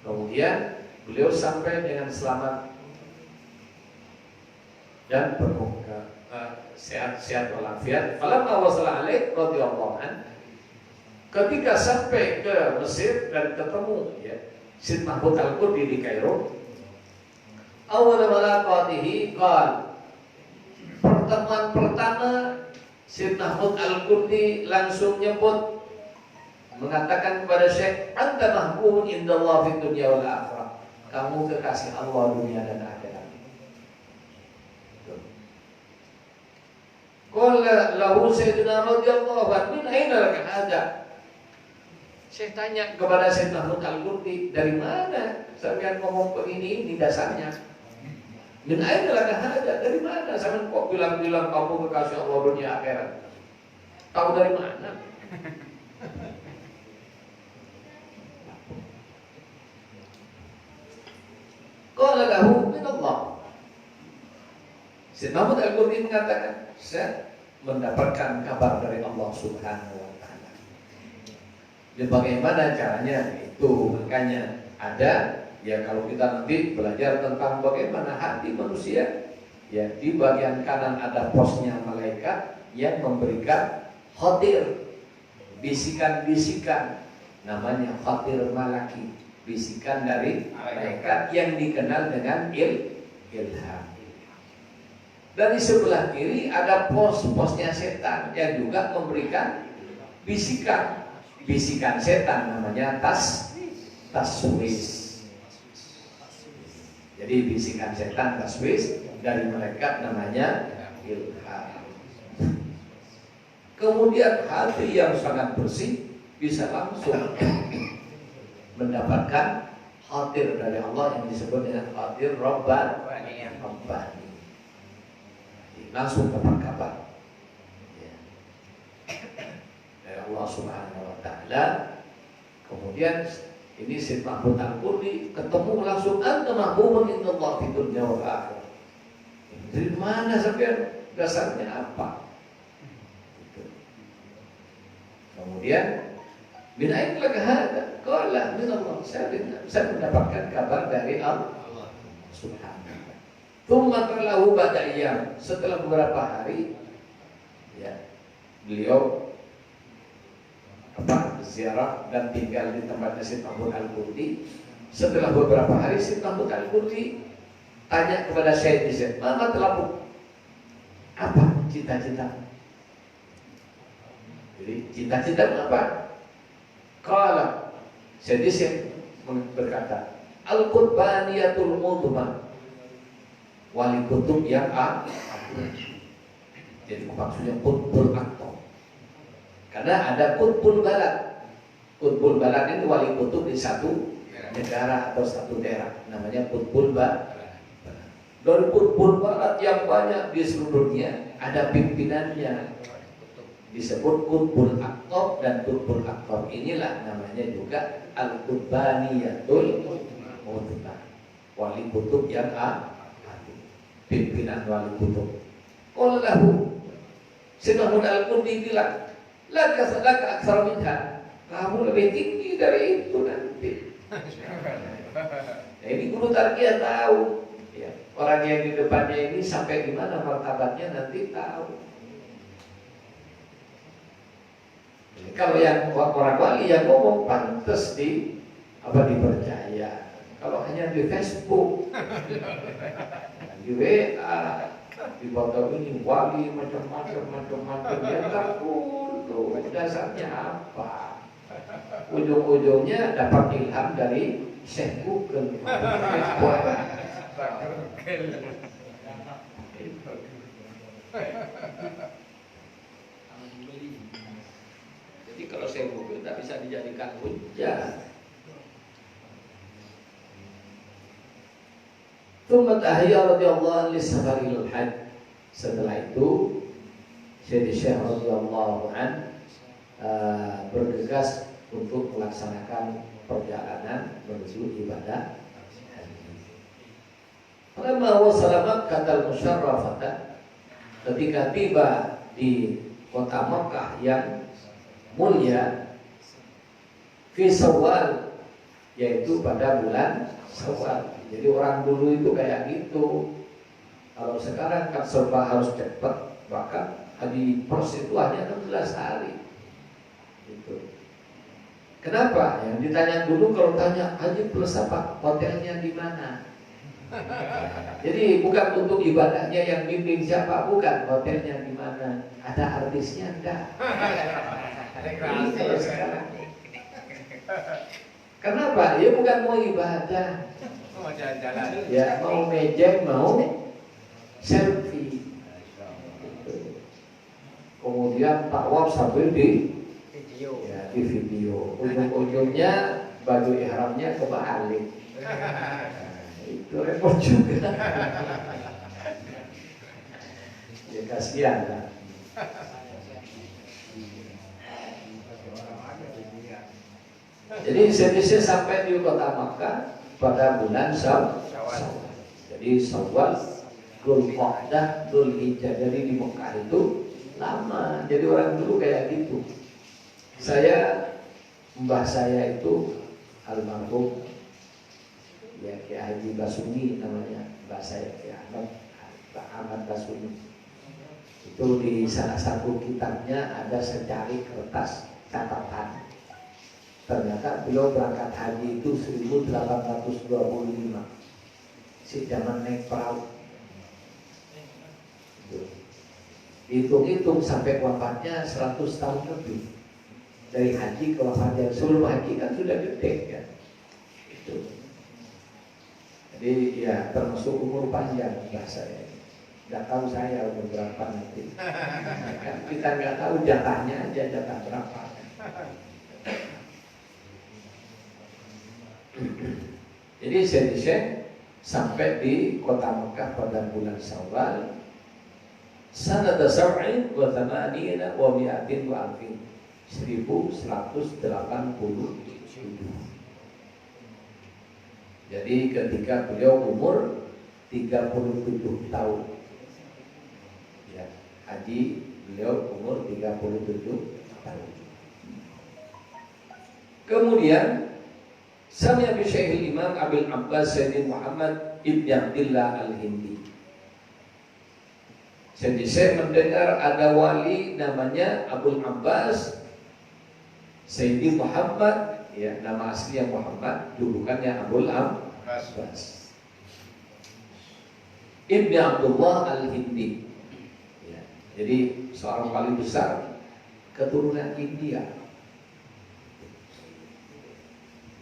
Kemudian beliau sampai dengan selamat dan penuh sehat-sehat walafiat. Falamma wasala alaih radhiyallahu an, ketika sampai ke Mesir dan ketemu ya Syed Mahmud Al-Kurdi di Kairo, awal malaqatihi qal, pertemuan pertama Syed Mahmud Al-Kurdi langsung nyebut, mengatakan kepada Syekh, anta mahbubun indallah fid dunya wal akhirah, kamu kekasih Allah dunia dan akhirat. Qala lahu sayyidina radhiyallahu anhu, min aina laka hada? Syekh tanya kepada Syekh Mahmud Al-Kurdi, dari mana sampean ngomong begini? Ini dasarnya. Min aina laka hada? Dari mana sampean kok bilang-bilang kamu kekasih Allah dunia akhirat? Tahu dari mana? Qala lahu min Allah. Syekh Mahmud Al-Kurdi mengatakan, saya mendapatkan kabar dari Allah Subhanahu wa taala. Dan bagaimana caranya? Itu makanya ada ya, kalau kita nanti belajar tentang bagaimana hati manusia, ya di bagian kanan ada posnya malaikat yang memberikan khatir, bisikan-bisikan, namanya khatir malaki, bisikan dari malaikat yang dikenal dengan ilham. Dan di sebelah kiri ada pos-posnya setan yang juga memberikan bisikan, bisikan setan, namanya taswis. Jadi bisikan setan taswis dari malaikat namanya ilham. Kemudian hati yang sangat bersih bisa langsung mendapatkan khatir dari Allah yang disebut dengan khatir Rabbani. Langsung dapat kabar ya, dari Allah Subhanahu wa taala. Kemudian ini Syekh Mahmud Al-Kurdi ketemu langsung, anta mahbubun indallah fid dunya wal akhirah. Dari mana sampai dasarnya apa? Kemudian min aina laka hada? Qala min Allah. Saya mendapatkan kabar dari Allah Subhanahu. Tsumma qalahu ba'da ayyam, setelah beberapa hari ya beliau ziarah dan tinggal di tempatnya Syekh Mahmud Al-Kurdi. Setelah beberapa hari Syekh Mahmud Al-Kurdi tanya kepada Syekh, "Mama telah apa cita-cita?" Jadi cita-cita apa? Qala, Syekh berkata, "Al-Qutbaniyatul Udhma." Wali kutub yang jadi maksudnya kutbul aktor. Karena ada kutbul balat. Kutbul balat ini wali kutub di satu negara atau satu daerah, namanya kutbul balat. Dari kutbul balat yang banyak di seluruh dunia ada pimpinannya, disebut kutbul aktor, dan kutbul aktor inilah namanya juga al-Qutbaniyatul Udhma, wali kutub yang pimpinan wali kutub. Qala lahu, Syekh Mahmud Al-Kurdi bilang, laka aktsara minha, kamu lebih tinggi dari itu nanti. Nah, ini guru tarbiyah tahu ya, orang yang di depannya ini sampai di mana martabatnya nanti tahu. Jadi, kalau yang orang wali yang ngomong pantas dipercaya. Kalau hanya di Facebook, di WA, di foto ini wali macam-macam ya takut tuh, dasarnya apa? Ujung-ujungnya dapat ilham dari Syekh Google. Jadi kalau saya mobil tak bisa dijadikan hujah. Tsumma tahiyya radhiyallahu anhu lisafaril hajj. Setelah itu Syekh radhiyallahu anhu bergegas untuk melaksanakan perjalanan menuju ibadah haji. Falamma wasala Makkah al-musyarrafah, ketika tiba di kota Makkah yang mulia, fi Syawal, yaitu pada bulan Syawal. Jadi orang dulu itu kayak gitu. Kalau sekarang kan serba harus cepat, bahkan haji pers itu hanya 16 hari. Gitu. Kenapa? Yang ditanya dulu kalau tanya haji plus apa? Hotelnya di mana? Jadi bukan untuk ibadahnya yang bimbing siapa, bukan hotelnya di mana. Ada artisnya enggak? Ini kalau sekarang. Kenapa? Ya bukan mau ibadah. Mau jalan-jalan. Ya mau mejeng, mau selfie. Kemudian tawaf sambil di video. ya, di video. Ujung-ujungnya baju ihramnya kebalik. Itu repot juga. Ya kasihan lah. Jadi saya sampai di kota Makkah pada bulan Syawal. Jadi Syawal, Dzulqa'dah, Dzulhijjah. Jadi di Mekah itu lama. Jadi orang dulu kayak gitu. Mbah saya itu almarhum ya Kiai Haji Basuni namanya, mbah saya Kiai Ahmad Basuni. Itu di salah satu kitabnya ada secari kertas catatan. Ternyata beliau berangkat haji itu 1825. Si zaman naik perahu. Hitung-hitung sampai wafatnya 100 tahun lebih. Dari haji ke wafatnya. Sebelum haji kan sudah gede kan. Itu. Jadi ya termasuk umur panjang bahasanya. Nggak tahu saya umur berapa nanti. Kan kita nggak tahu jatahnya aja jatah berapa. Jadi Syekh sampai di kota Mekah pada bulan Syawal sanata sab'in wa thamanina wa mi'atin wa alfin 1187. Jadi ketika beliau umur 37 tahun ya, haji beliau umur 37 tahun. Kemudian Sami'a bi Syekhil Imam Abil Abbas Sayyidi Muhammad Ibn Abdillah Al-Hindi. Jadi saya mendengar ada wali namanya Abul Abbas Sayyidi Muhammad, ya nama aslinya Muhammad, julukannya Abul Abbas Ibn Abdullah Al-Hindi. Ya, jadi seorang wali besar keturunan India.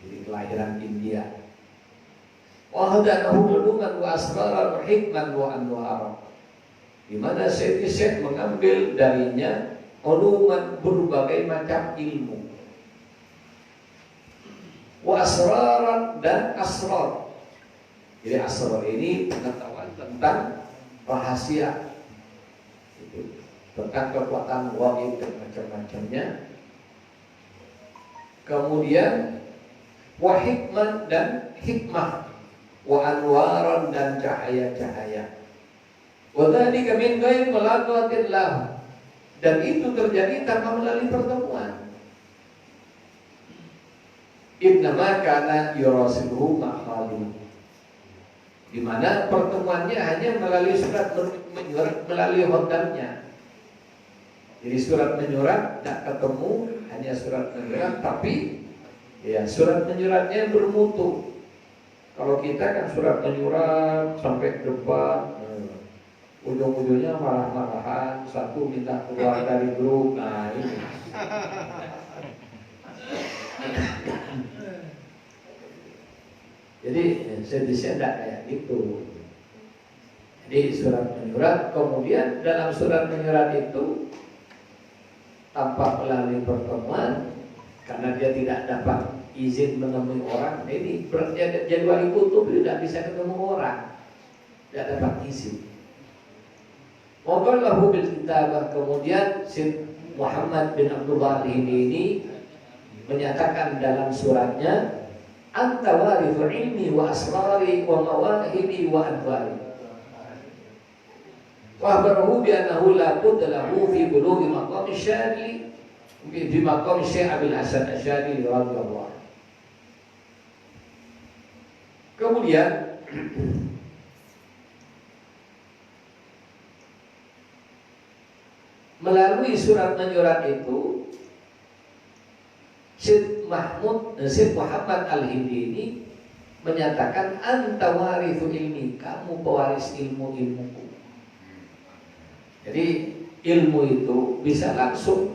Jadi kelahiran India. Wa hadanahu uluman wa asraran wa hikman wa anwar. Di mana Syekh mengambil darinya uluman berbagai macam ilmu. Wa asraran dan asrar. Jadi asrar ini pengetahuan tentang rahasia. Itu tentang kekuatan wahid dan macam-macamnya. Kemudian wa hikman dan hikmah, wa anwaran dan cahaya-cahaya. Wa dzalika min ghairi mulaqatillah. Dan itu terjadi tanpa melalui pertemuan. Innama kana yurasiluhu ma'khali. Di mana pertemuannya hanya melalui surat menyurat, melalui hotelnya. Jadi surat menyurat tak ketemu, hanya surat menyurat, tapi ya surat menyuratnya bermutu. Kalau kita kan surat menyurat sampai depan, ujung-ujungnya marah-marahan, satu minta keluar dari grup. Nah ini. Jadi saya tidak kayak gitu. di surat menyurat. Kemudian dalam surat menyurat itu tanpa melalui pertemuan, karena dia tidak dapat izin menemui orang. Ini berarti jadi wali kutub tidak bisa ketemu orang, tidak dapat izin. Waqallahu bil kitabah. Kemudian Syed Muhammad bin Abdullah ini menyatakan dalam suratnya, anta warithu ilmi wa asrari wa mawahibi wa adwari. Wa akhbarahu bi annahu la budda lahu fi bulughi maqam syadli di maqam Syekh Abil Hasan Asyadili radhiyallahu anhu. Kemudian melalui surat menyurat itu Syed Muhammad Al-Hindi ini menyatakan anta warithu ilmi, kamu pewaris ilmuku. Jadi ilmu itu bisa langsung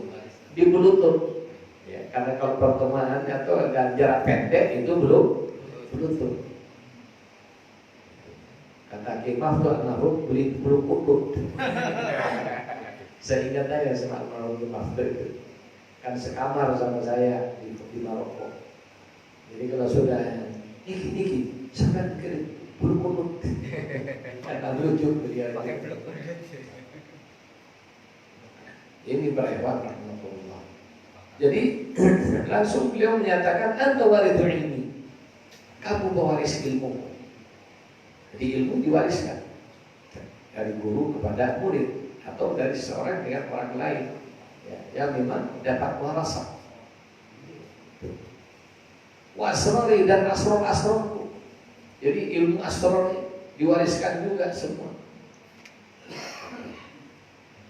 di Bluetooth ya, karena kalau pertemanan atau jarak pendek itu belum Bluetooth. Kata Kemah tuh almarhum beli Bluetooth. Saya ingat aja sama almarhum Kemah itu kan sekamar sama saya di Maroko. Jadi kalau sudah Niki sampai kirim Bluetooth karena lucu dia. Ini berhebat rahmatullah. Jadi langsung beliau menyatakan anta warithu ilmi, kamu pewaris ilmu. Jadi ilmu diwariskan dari guru kepada murid atau dari seorang dengan orang lain ya, yang memang dapat warasah. Wasrori dan asror. Jadi ilmu asror diwariskan juga semua.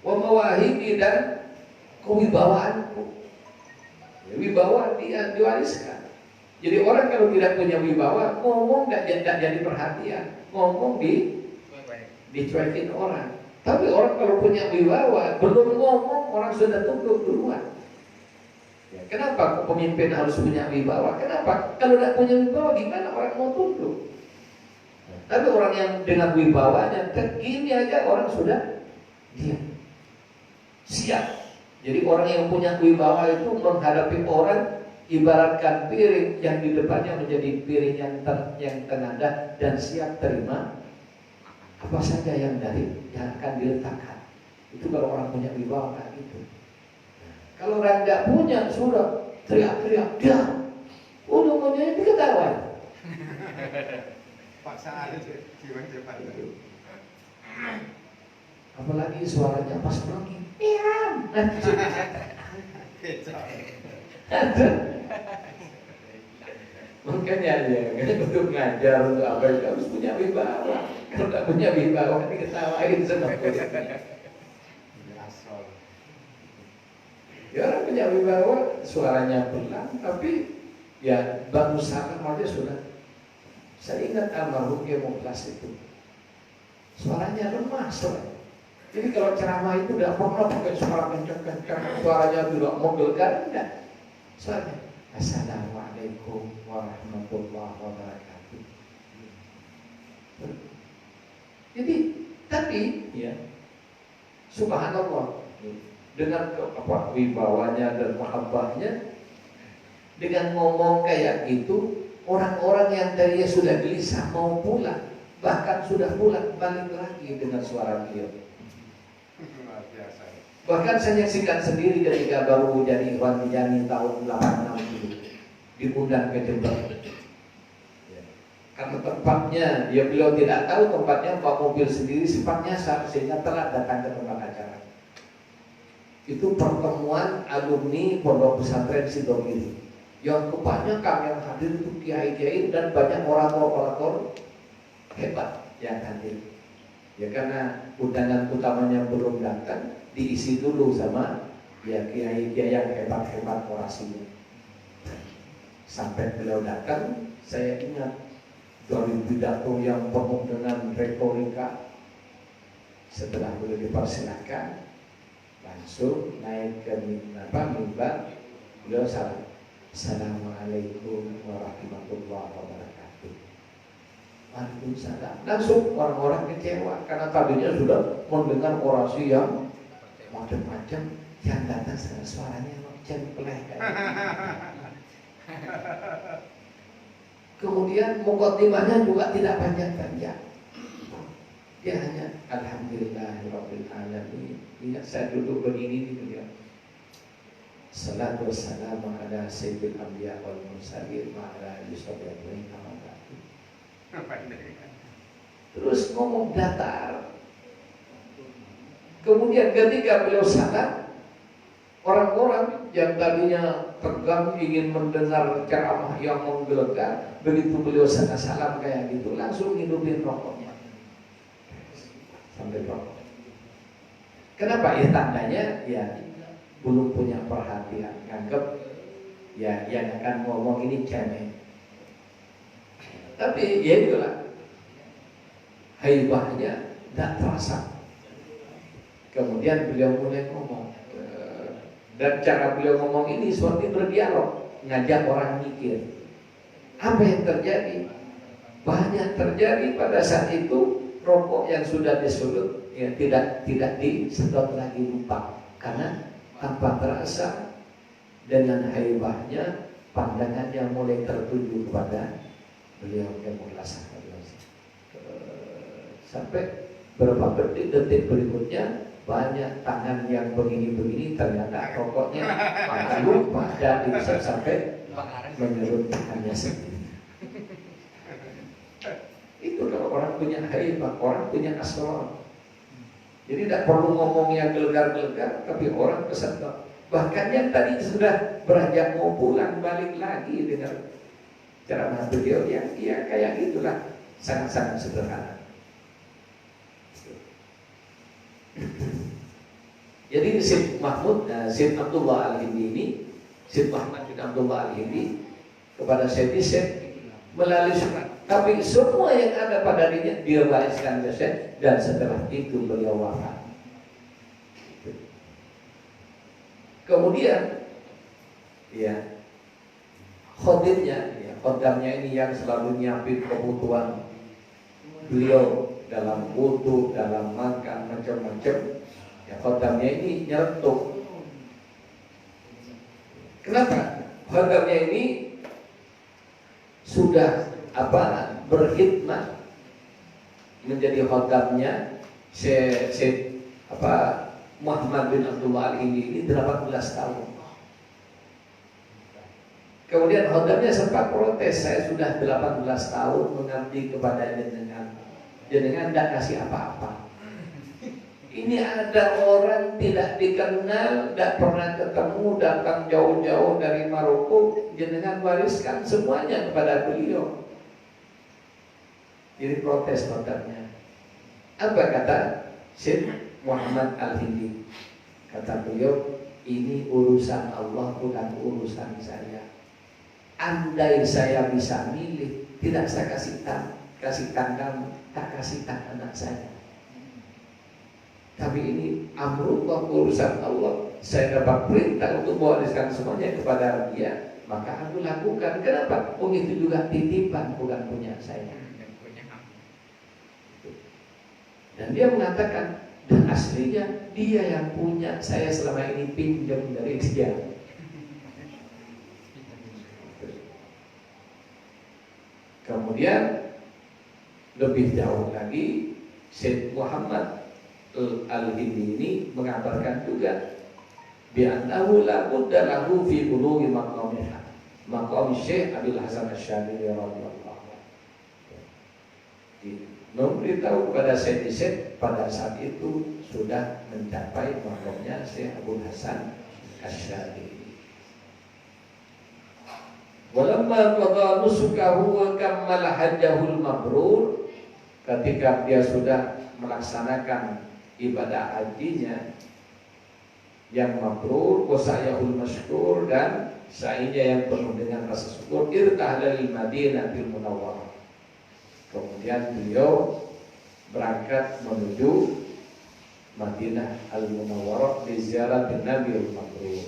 Wa mawahibi dan kewibawaanku. Ya, wibawa dia diwariskan. Jadi orang kalau tidak punya wibawa, ngomong tidak jadi perhatian, ngomong dicuekin orang. Tapi orang kalau punya wibawa, belum ngomong orang sudah tunduk duluan. Ya, kenapa pemimpin harus punya wibawa? Kenapa? Kalau tidak punya wibawa, gimana orang mau tunduk? Tapi orang yang dengan wibawanya, gini aja orang sudah diam. Siap. Jadi orang yang punya wibawa itu menghadapi orang ibaratkan piring yang di depannya menjadi piring yang tenaga dan siap terima apa saja yang akan diletakkan. Itu kalau orang punya wibawa kayak gitu. Kalau orang tidak punya sudah teriak-teriak dia, ujung-ujungnya diketawain. Paksaan jiwa cepat. Apalagi suaranya pas pergi. Diam. Ada. Makanya ya, untuk ngajar untuk apa itu harus punya wibawa. Kalau tidak punya wibawa diketawain sama muridnya. Ya orang punya wibawa, suaranya pelan, tapi ya baru salam aja sudah. Saya ingat almarhum Mukhlas itu, suaranya lemah soalnya. Jadi kalau ceramah itu tidak pernah pakai suara kencang-kencang, suaranya tidak menggelegar, tidak. Suaranya Assalamualaikum warahmatullahi wabarakatuh. Jadi, tapi ya subhanallah, dengan wibawanya dan mahabbahnya, dengan ngomong kayak gitu, orang-orang yang tadinya sudah gelisah mau pulang, bahkan sudah pulang balik lagi dengan suara beliau. Bahkan saya nyaksikan sendiri ketika baru jadi Ikhwan Tijani tahun 86 dulu, diundang ke Jember. Karena tempatnya, ya beliau tidak tahu tempatnya, bawa mobil sendiri sempat nyasar sehingga telat datang ke tempat acara. Itu pertemuan alumni Pondok Pesantren Sidogiri. Yang kebanyakan yang hadir itu kiai-kiai dan banyak orator-orator hebat yang hadir. Ya karena undangan utamanya belum datang, diisi dulu sama ya kiai-kiai yang hebat-hebat orasinya. Sampai beliau datang, saya ingat dari pidato yang penuh dengan retorika. Setelah beliau dipersilakan, langsung naik ke mimbar, beliau salam. Assalamualaikum warahmatullahi wabarakatuh. Waalaikumsalam. Langsung orang-orang kecewa karena tadinya sudah mendengar orasi yang macam-macam, yang datang suaranya cempleh. Kemudian mukadimahnya juga tidak panjang-panjang. Dia hanya alhamdulillahirabbil alamin. Ingat saya duduk begini di beliau. Salatu wassalamu ala sayyidil anbiya wal mursalin wa ala alihi washabbihi wa terus ngomong datar. Kemudian ketika beliau salam, orang-orang yang tadinya tegang ingin mendengar ceramah yang menggelegar, begitu beliau salam kayak gitu, langsung hidupin rokoknya sampai rokok. Kenapa? Ya tandanya ya belum punya perhatian, nganggep ya yang akan ngomong ini cemen. Tapi ya itulah haibahnya tidak terasa. Kemudian beliau mulai ngomong, dan cara beliau ngomong ini seperti berdialog, ngajak orang mikir. Apa yang terjadi? Banyak terjadi pada saat itu rokok yang sudah disulut ya tidak disedot lagi lupa, karena tanpa terasa dengan haibahnya pandangannya mulai tertuju kepada beliau yang merasa sampai beberapa detik berikutnya banyak tangan yang begini-begini ternyata rokoknya malah lupa dan bisa sampai menyerut tangannya sendiri. Itu kalau orang punya haibah, orang punya asrar. Jadi tidak perlu ngomong yang gelegar-gelegar, tapi orang kesentak. Bahkan yang tadi sudah beranjak mau pulang balik lagi dengan ceramah beliau yang ya kayak gitulah, sangat-sangat sederhana. Jadi Syed Mahmud, Syed Abdullah Al-Hindi ini, Syed Muhammad bin Abdullah Al-Hindi kepada Syed melalui surat. Tapi semua yang ada pada dirinya dia wariskan ke Syed, dan setelah itu beliau wafat. Kemudian, ya khodimnya, ya khodamnya ini yang selalu nyiapin kebutuhan beliau dalam wudu, dalam makan, macam-macam. Ya khodamnya ini nyeretuk. Kenapa? Khodamnya ini sudah berkhidmat menjadi khodamnya Muhammad bin Abdullah Al-Hindi ini 18 tahun. Kemudian khodamnya sempat protes, saya sudah 18 tahun mengabdi kepada jenengan tidak kasih apa-apa. Ini ada orang tidak dikenal, tidak pernah ketemu, datang jauh-jauh dari Maroko, jenengan wariskan semuanya kepada beliau. Jadi protes khodamnya. Apa kata Syekh Muhammad Al-Hindi? Kata beliau, ini urusan Allah, bukan urusan saya. Andai saya bisa milih, tidak saya kasihkan kamu, tak kasihkan anak saya. Tapi ini amrullah, urusan Allah. Saya dapat perintah untuk mewariskan semuanya kepada dia, maka aku lakukan. Kenapa? Itu juga titipan, bukan punya saya. Dan dia mengatakan, dan aslinya dia yang punya, saya selama ini pinjam dari dia. Kemudian lebih jauh lagi, Syekh Muhammad Al-Hindi ini mengabarkan juga bi'annahu la budda lahu fi bulughi maqamiha maqam Syekh Abil Hasan Asy-Syadzili radhiyallahu anhu. Memberitahu kepada Syekh pada saat itu sudah mencapai maqamnya Syekh Abil Hasan Asy-Syadzili. Walamma qada nusukahu wa kammala hajjahul mabrur, ketika dia sudah melaksanakan ibadah hajinya yang mabrur, wasa'yahul masykur, dan sa'inya yang penuh dengan rasa syukur, irtahla lil Madinatil Munawwarah. Kemudian beliau berangkat menuju Madinah Al-Munawwarah di ziarah Nabi Al-Mabrur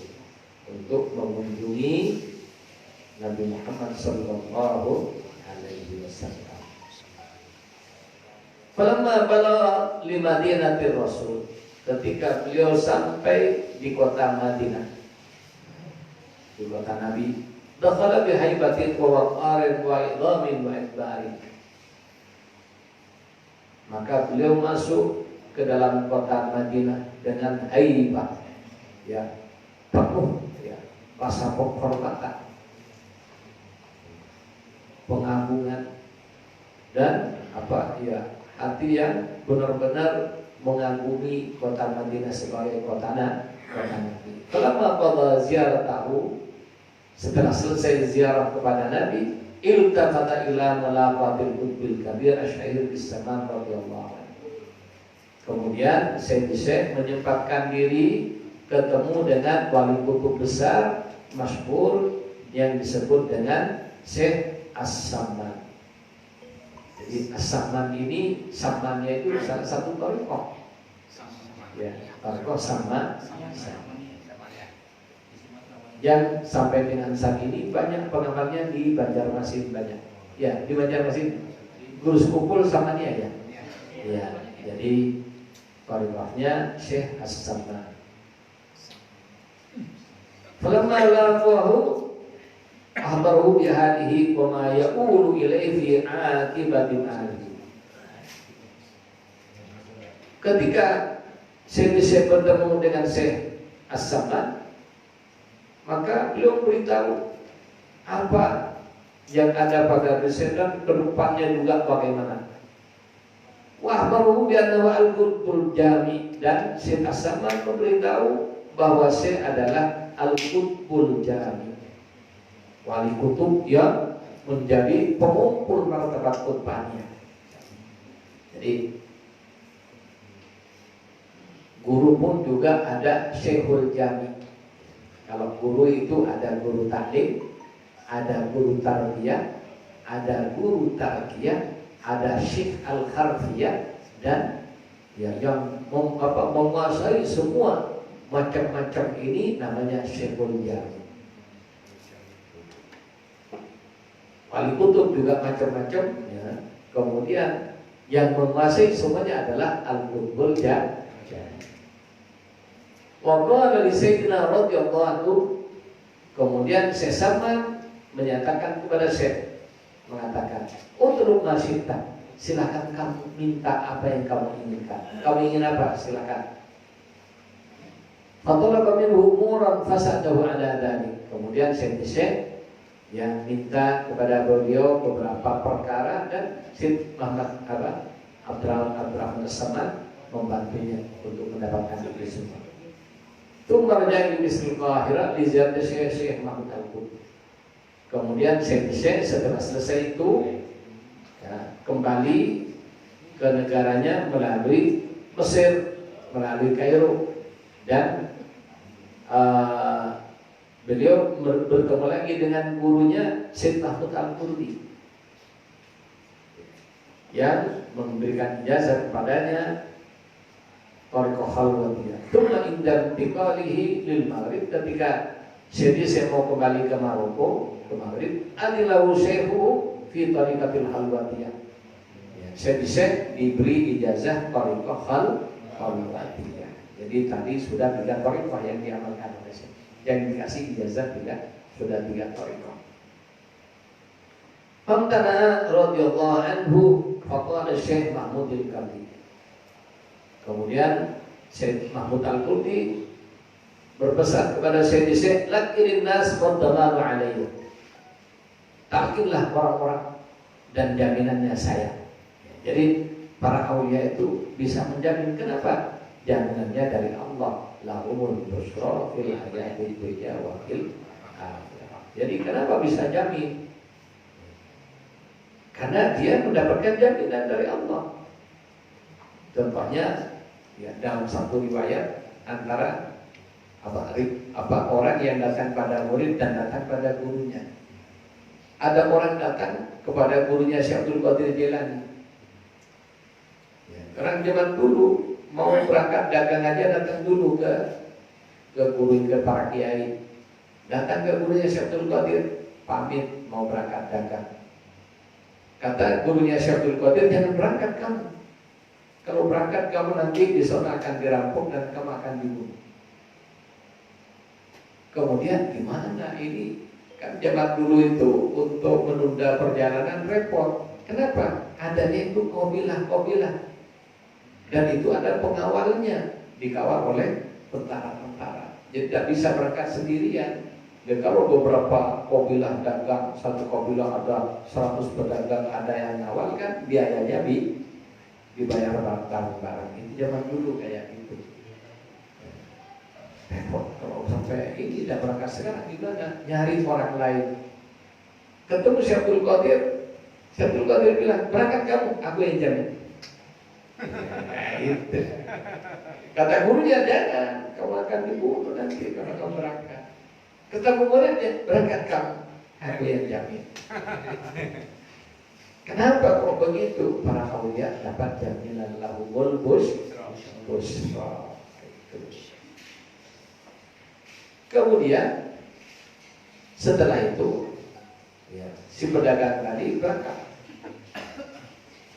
untuk mengunjungi Nabi Muhammad sallallahu alaihi wasallam. Falamma balagha li Madinatir Rasul, ketika beliau sampai di kota Madinah, di kota Nabi, dakhala bi haibatin wa waqarin wa idhamin wa ikbarin. Maka beliau masuk ke dalam kota Madinah dengan haibah, ya, penuh, ya, rasa penghormatan, pengagungan, dan ya, hati yang benar-benar mengagumi kota Madinah sebagai kota Nabi. Selama pada ziarah tahu, setelah selesai ziarah kepada Nabi, iltafata ila malaqatil qutbil kabir asyair bis-saman radhiyallahu anhu. Kemudian Syekh menyempatkan diri ketemu dengan wali kutub besar masyhur yang disebut dengan Syekh As-Samman. Jadi As-Samman ini, Sammannya itu salah satu thariqah. Ya, thariqah sama. Yang sampai dengan saat ini banyak pengamalnya di Banjarmasin banyak. Ya, di Banjarmasin guru sekupul sama dia ya. Ya, jadi thariqahnya Syekh As-Samman. Falamma laqahu ahbaru bi hadhihi wa ma yaqulu ilayhi fi aqibati mali. Ketika Syekh bertemu dengan Syekh As-Samman, maka beliau beritahu apa yang ada pada Syekh dan kedepannya juga bagaimana. Wah, baru biar al-qutbul jami, dan Syekh As-Samman memberitahu bahwa Syekh adalah al-qutbul jami, wali kutub yang menjadi pengumpul martabat kutbahnya. Jadi guru pun juga ada Syekhul Jami. Kalau guru itu ada guru taklim, ada guru tarbiyah, ada guru tarbiyah, ada syekh al-harfiyah, dan ya, yang menguasai semua macam-macam ini namanya Syekhul Jami. Wali kutub juga macam-macam, ya. Kemudian yang menguasai semuanya adalah al-qutbul jami. Waqala li Sayyidina radhiyallahu anhu, kemudian Syekh Samman menyatakan kepada Syekh, mengatakan, "Utruk masyita, silakan kamu minta apa yang kamu inginkan. Kamu ingin apa? Silakan." Fatalaba minhu umuran fasadahu ala dzalik. Kemudian Syekh yang minta kepada beliau beberapa perkara, dan Syekh Muhammad Abdurrahman As-Samman membantunya untuk mendapatkan itu semua. Tumma raja'a misl Qahirah li ziyarati Syekh Mahmud Al-Qutb. Kemudian Syekh setelah selesai itu, ya, kembali ke negaranya melalui Mesir, melalui Kairo, dan beliau bertemu lagi dengan gurunya Syekh Mahmud Al-Qurdi yang memberikan ijazah kepadanya Thariqah Khalwatiyah. Tsumma inda intiqalihi lil Maghrib, ketika Syekh mau kembali ke Maroko, ke Maghrib, anilahu syekhu fi Thariqatil Khalwatiyah. Syekh diberi ijazah Thariqah Khalwatiyah. Jadi tadi sudah 3 thariqah yang diamalkan oleh Syekh. Yang dikasih ijazah sudah 3 thariqah. Famtana radhiyallahu anhu faqala Syekh Mahmud Al-Qurdi. Kemudian Syekh Mahmud Al-Qurdi berpesan kepada Syekh, "Lakirin nas qaddamahu alayya." Takinlah orang-orang dan jaminannya saya. Jadi para aulia itu bisa menjamin. Kenapa? Jaminannya dari Allah. Lahumul busra fil hayatid dunya wa fil akhirah. Jadi kenapa bisa jamin? Karena dia mendapatkan jaminan dari Allah. Contohnya, ya, dalam satu riwayat antara orang yang datang pada murid dan datang pada gurunya. Ada orang datang kepada gurunya Syekh Abdul Qadir Jilani. Ya, orang zaman dulu mau berangkat dagang aja datang dulu ke guru, ke para kiai. Datang ke gurunya Syekh Abdul Qadir, pamit mau berangkat dagang. Kata gurunya Syekh Abdul Qadir, "Jangan berangkat kamu. Kalau berangkat kamu nanti di sana akan dirampok dan kamu akan dibunuh. Kemudian gimana ini? Kan zaman dulu itu untuk menunda perjalanan repot. Kenapa? Adanya itu kabilah-kabilah. Dan itu ada pengawalnya, dikawal oleh tentara-tentara. Jadi tidak bisa berangkat sendirian. Dan kalau beberapa kabilah dagang, satu kabilah ada 100 pedagang, ada yang ngawal kan biayanya dibayar barang-barang. Ini zaman dulu kayak gitu. Repot kalau sampai ini tidak berangkat sekarang gimana? Nyari orang lain. Ketemu Syekh Abdul Qadir bilang, berangkat kamu, aku yang jamin. Nah, itu. Kata gurunya, jangan, kamu akan dibunuh nanti kalau kamu berangkat. Ketemu muridnya, berangkat kamu, aku yang jamin. Kenapa kok begitu? Para aulia dapat jaminan lahumul busra. Kemudian setelah itu ya, si pedagang tadi berangkat.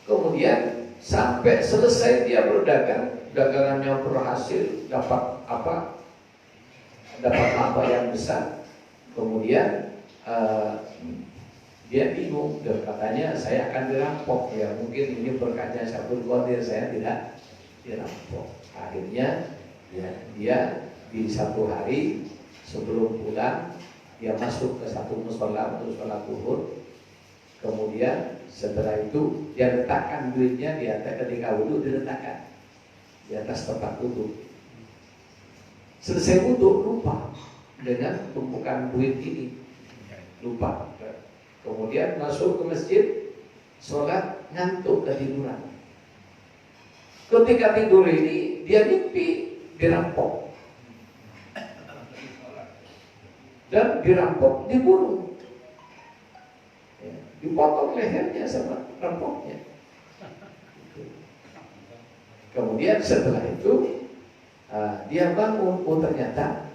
Kemudian sampai selesai dia berdagang, dagangannya berhasil, dapat apa? Dapat apa yang besar. Kemudian dia bingung, dan katanya saya akan dirampok ya. Mungkin ini berkatnya Syekh Abdul Qadir, saya tidak dirampok. Akhirnya ya, dia di satu hari sebelum pulang dia masuk ke satu musola untuk sholat zuhur. Kemudian setelah itu dia letakkan duitnya di atas, ketika wudhu diletakkan di atas tempat wudhu. Selesai wudhu lupa dengan tumpukan duit ini, lupa. Kemudian masuk ke masjid, sholat, ngantuk ketiduran. Ketika tidur ini dia mimpi dirampok. Dan dirampok, dibunuh, ya, dipotong lehernya sama rampoknya. Kemudian setelah itu dia bangun, oh ternyata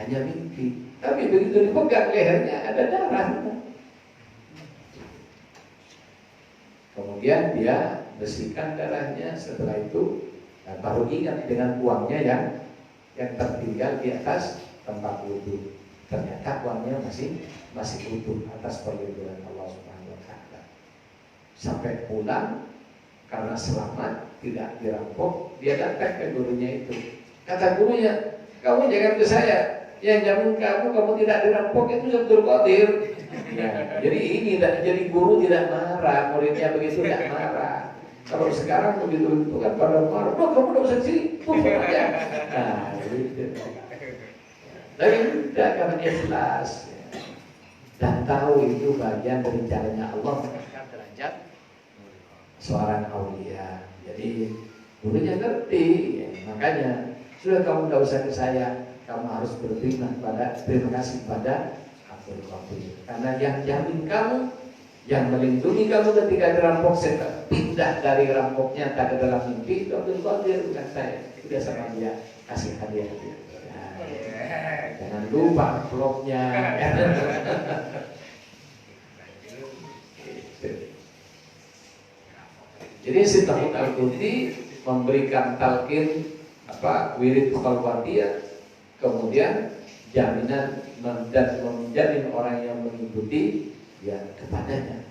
hanya mimpi. Tapi begitu dipegang lehernya ada darah. Kemudian dia bersihkan darahnya. Setelah itu baru ingat dengan uangnya yang tertinggal di atas tempat wudhu. Ternyata uangnya masih utuh atas perlindungan Allah Subhanahu wa taala. Sampai pulang karena selamat tidak dirampok, dia datang ke gurunya itu. Kata gurunya, kamu jangan ke saya, yang jamin kamu tidak dirampok itu Abdul Qadir. Ya, jadi ini jadi guru tidak marah, muridnya begitu tidak marah. Kalau sekarang begitu itu kan pada marah, oh, kamu tidak usah sini, tutup aja. Nah, gitu. Tapi tidak karena ikhlas ya. Dan tahu itu bagian dari caranya Allah mengangkat derajat seorang aulia. Jadi gurunya ngerti ya. Makanya sudah kamu tidak usah ke saya, kamu harus terima kasih pada Abdul Qadir. Karena yang jamin kamu, yang melindungi kamu ketika dirampok, saya pindah dari rampoknya tak ke dalam mimpi, itu Abdul Qadir bukan saya. Sudah sama dia kasih hadiah dia. Jangan lupa vlognya. Jadi si Tahut Al-Qurti memberikan talqin wirid khalwatiyah, kemudian jaminan dan menjamin orang yang mengikuti ya kepadanya.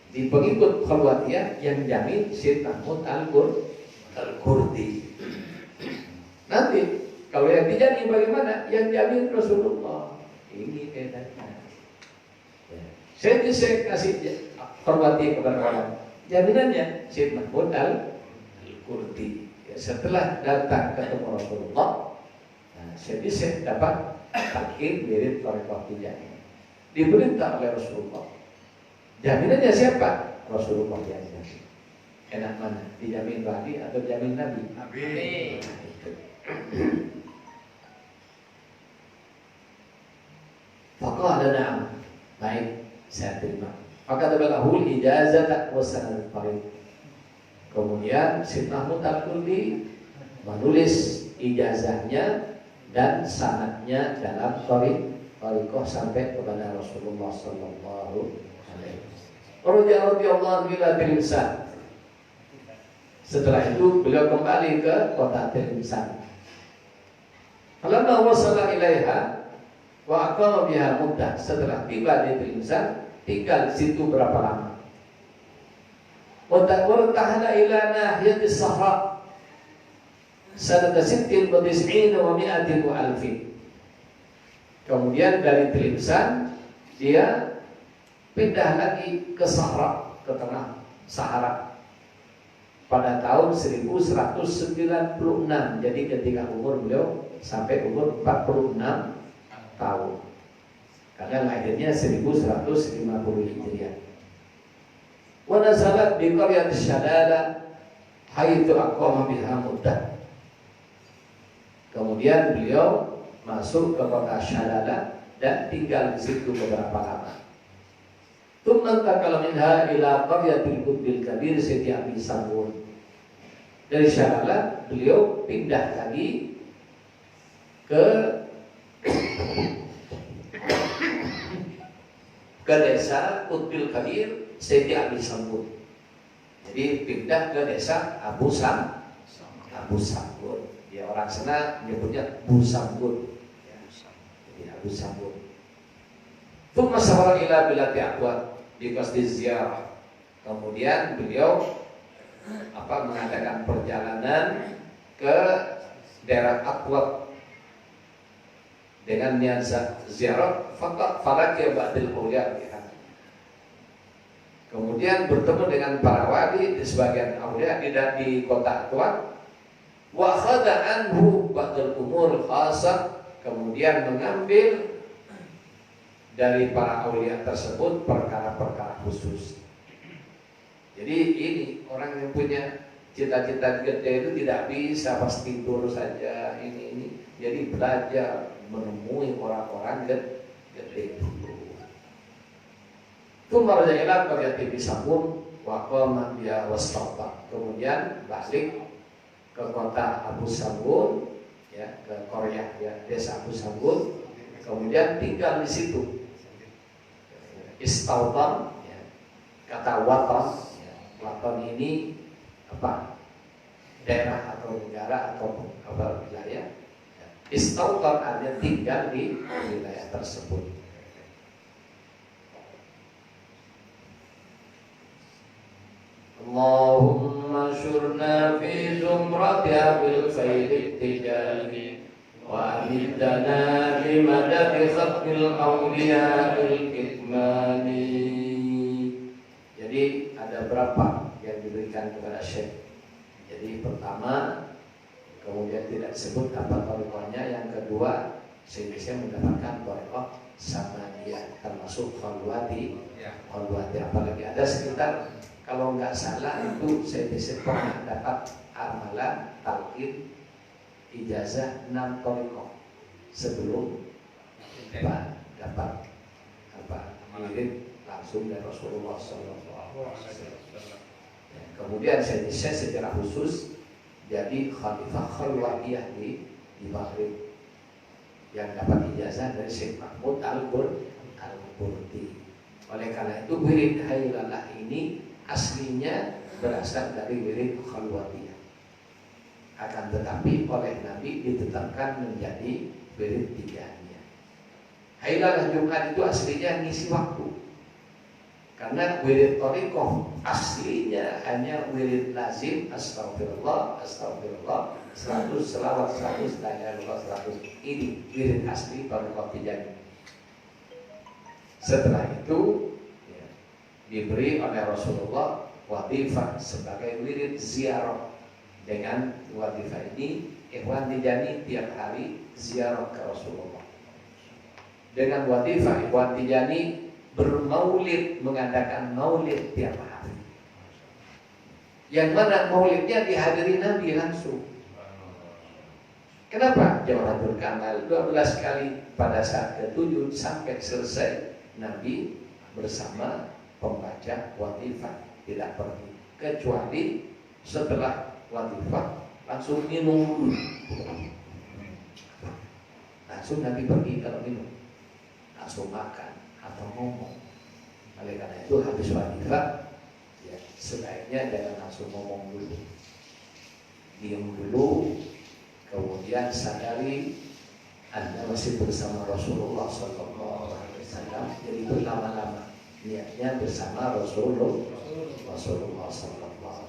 Di pengikut khalwatiyah yang jamin si Tahut Al-Qurti. Nanti kalau yang dijamin bagaimana? Yang jamin Rasulullah. Ini bedanya. Ya. Saya kasih hormati kepada orang. Jaminannya Syekh Mahmud Al-Qurti. Ya, setelah datang ketemu Rasulullah, saya dapat takir mirip Thariqah Tijaniyah. Diperintah oleh Rasulullah. Jaminannya siapa? Rasulullah yang jamin. Enak mana? Dijamin Nabi atau jamin Nabi? Nabi. Faqala na'am. Baik, saya terima. Maka taballahul ijazah wa sanad farid. Kemudian Syekh Mahmud Al-Qurti menulis ijazahnya dan sanadnya dalam thariqah sampai kepada Rasulullah sallallahu alaihi wasallam. Radhiyallahu anhu bila tilsa. Setelah itu beliau kembali ke kota Tlemcen. Falamma wasala ilaiha wa aqama biha muddah. Setelah tiba di Tlemcen, tinggal di situ berapa lama? Wa tahana ila nahiyati Sahra sanata 96 wa 100 wa alfin. Kemudian dari Tlemcen dia pindah lagi ke Sahra, ke tengah Sahara pada tahun 1196. Jadi ketika umur beliau sampai umur 46 tahun, karena lahirnya 1150 Hijriah. Wa nazalat bi qaryati Syadada haitsu aqama biha muddah. Kemudian beliau masuk ke kota Syadada dan tinggal di situ beberapa lama. Tsumma takala minha ila qaryatil qutbil kabir Siti Abi Sambun. Dari Syadada beliau pindah lagi ke desa Qutbil Kabir Siti Abi Sambun. Jadi pindah ke desa Abu Sambun. Ya, orang sana menyebutnya Bu Sambun. Ya, jadi Abu Sambun. Tsumma safara ila bilati Aqwa di qasdi ziarah. Kemudian beliau mengadakan perjalanan ke daerah Aqwa dengan niat ziarah. Falaqiya ba'dil awliya. Kemudian bertemu dengan para wali di sebagian awliya di kota Aqwa. Wa akhadha anhu ba'dal umur khasah. Kemudian mengambil dari para aulia tersebut perkara-perkara khusus. Jadi ini orang yang punya cita-cita gede itu tidak bisa pas tidur saja ini. Jadi belajar menemui orang-orang gede dulu. Tsumma raja'a ila qaryati Sambun wa qama biha wastata. Kemudian balik ke kota Abu Sambun, ya, ke Korea, ya, desa Abu Sambun. Kemudian tinggal di situ. Istautan, ya, kata waton, ya, waton ini daerah atau negara atau wilayah. Istautan artinya tinggal di wilayah tersebut. Allahumma syurna fi zumrati bil khairi tijani wa amidana bi madadi khatmil awliya'il kitmani. Jadi ada berapa yang diberikan kepada Syekh. Jadi pertama, kemudian tidak disebut apa thariqahnya. Yang kedua, Syekh mendapatkan thariqah samaniyah termasuk khalwati. Apalagi ada sekitar, kalau nggak salah itu saya pernah dapat amalan talqin ijazah 6 thariqah sebelum dapat wirid langsung dari Rasulullah SAW. Kemudian saya secara khusus jadi khalifah khalwatiyah di Maghrib yang dapat ijazah dari Syekh Mahmud Al-Qurdi. Oleh karena itu wirid hailalah ini aslinya berasal dari wirid khalwatiyah. Akan tetapi oleh Nabi ditetapkan menjadi wirid tijaniyah. Hailalah Jumat itu aslinya ngisi waktu. Karena wirid thariqah aslinya hanya wirid lazim astagfirullah 100 selawat 100 la ilaha illallah 100. Ini wirid asli thariqah tijaniyah. Setelah itu ya, diberi oleh Rasulullah wadifah sebagai wirid ziarah. Dengan wadifah ini ikhwan tijani tiap hari ziarah ke Rasulullah. Dengan wadifah ikhwan tijani bermaulid, mengadakan maulid tiap hari. Yang mana maulidnya dihadiri Nabi langsung. Kenapa? Jawharatul Kamal 12 kali pada saat ke-7 sampai selesai Nabi bersama pembaca wadifah tidak pergi, kecuali setelah wadifah langsung minum. Langsung Nabi pergi kalau minum, langsung makan atau ngomong. Oleh karena itu habis wadifah ya, sebaiknya jangan langsung ngomong dulu. diam dulu, kemudian sadari Anda masih bersama Rasulullah SAW, jadi berlama-lama niatnya bersama Rasulullah SAW.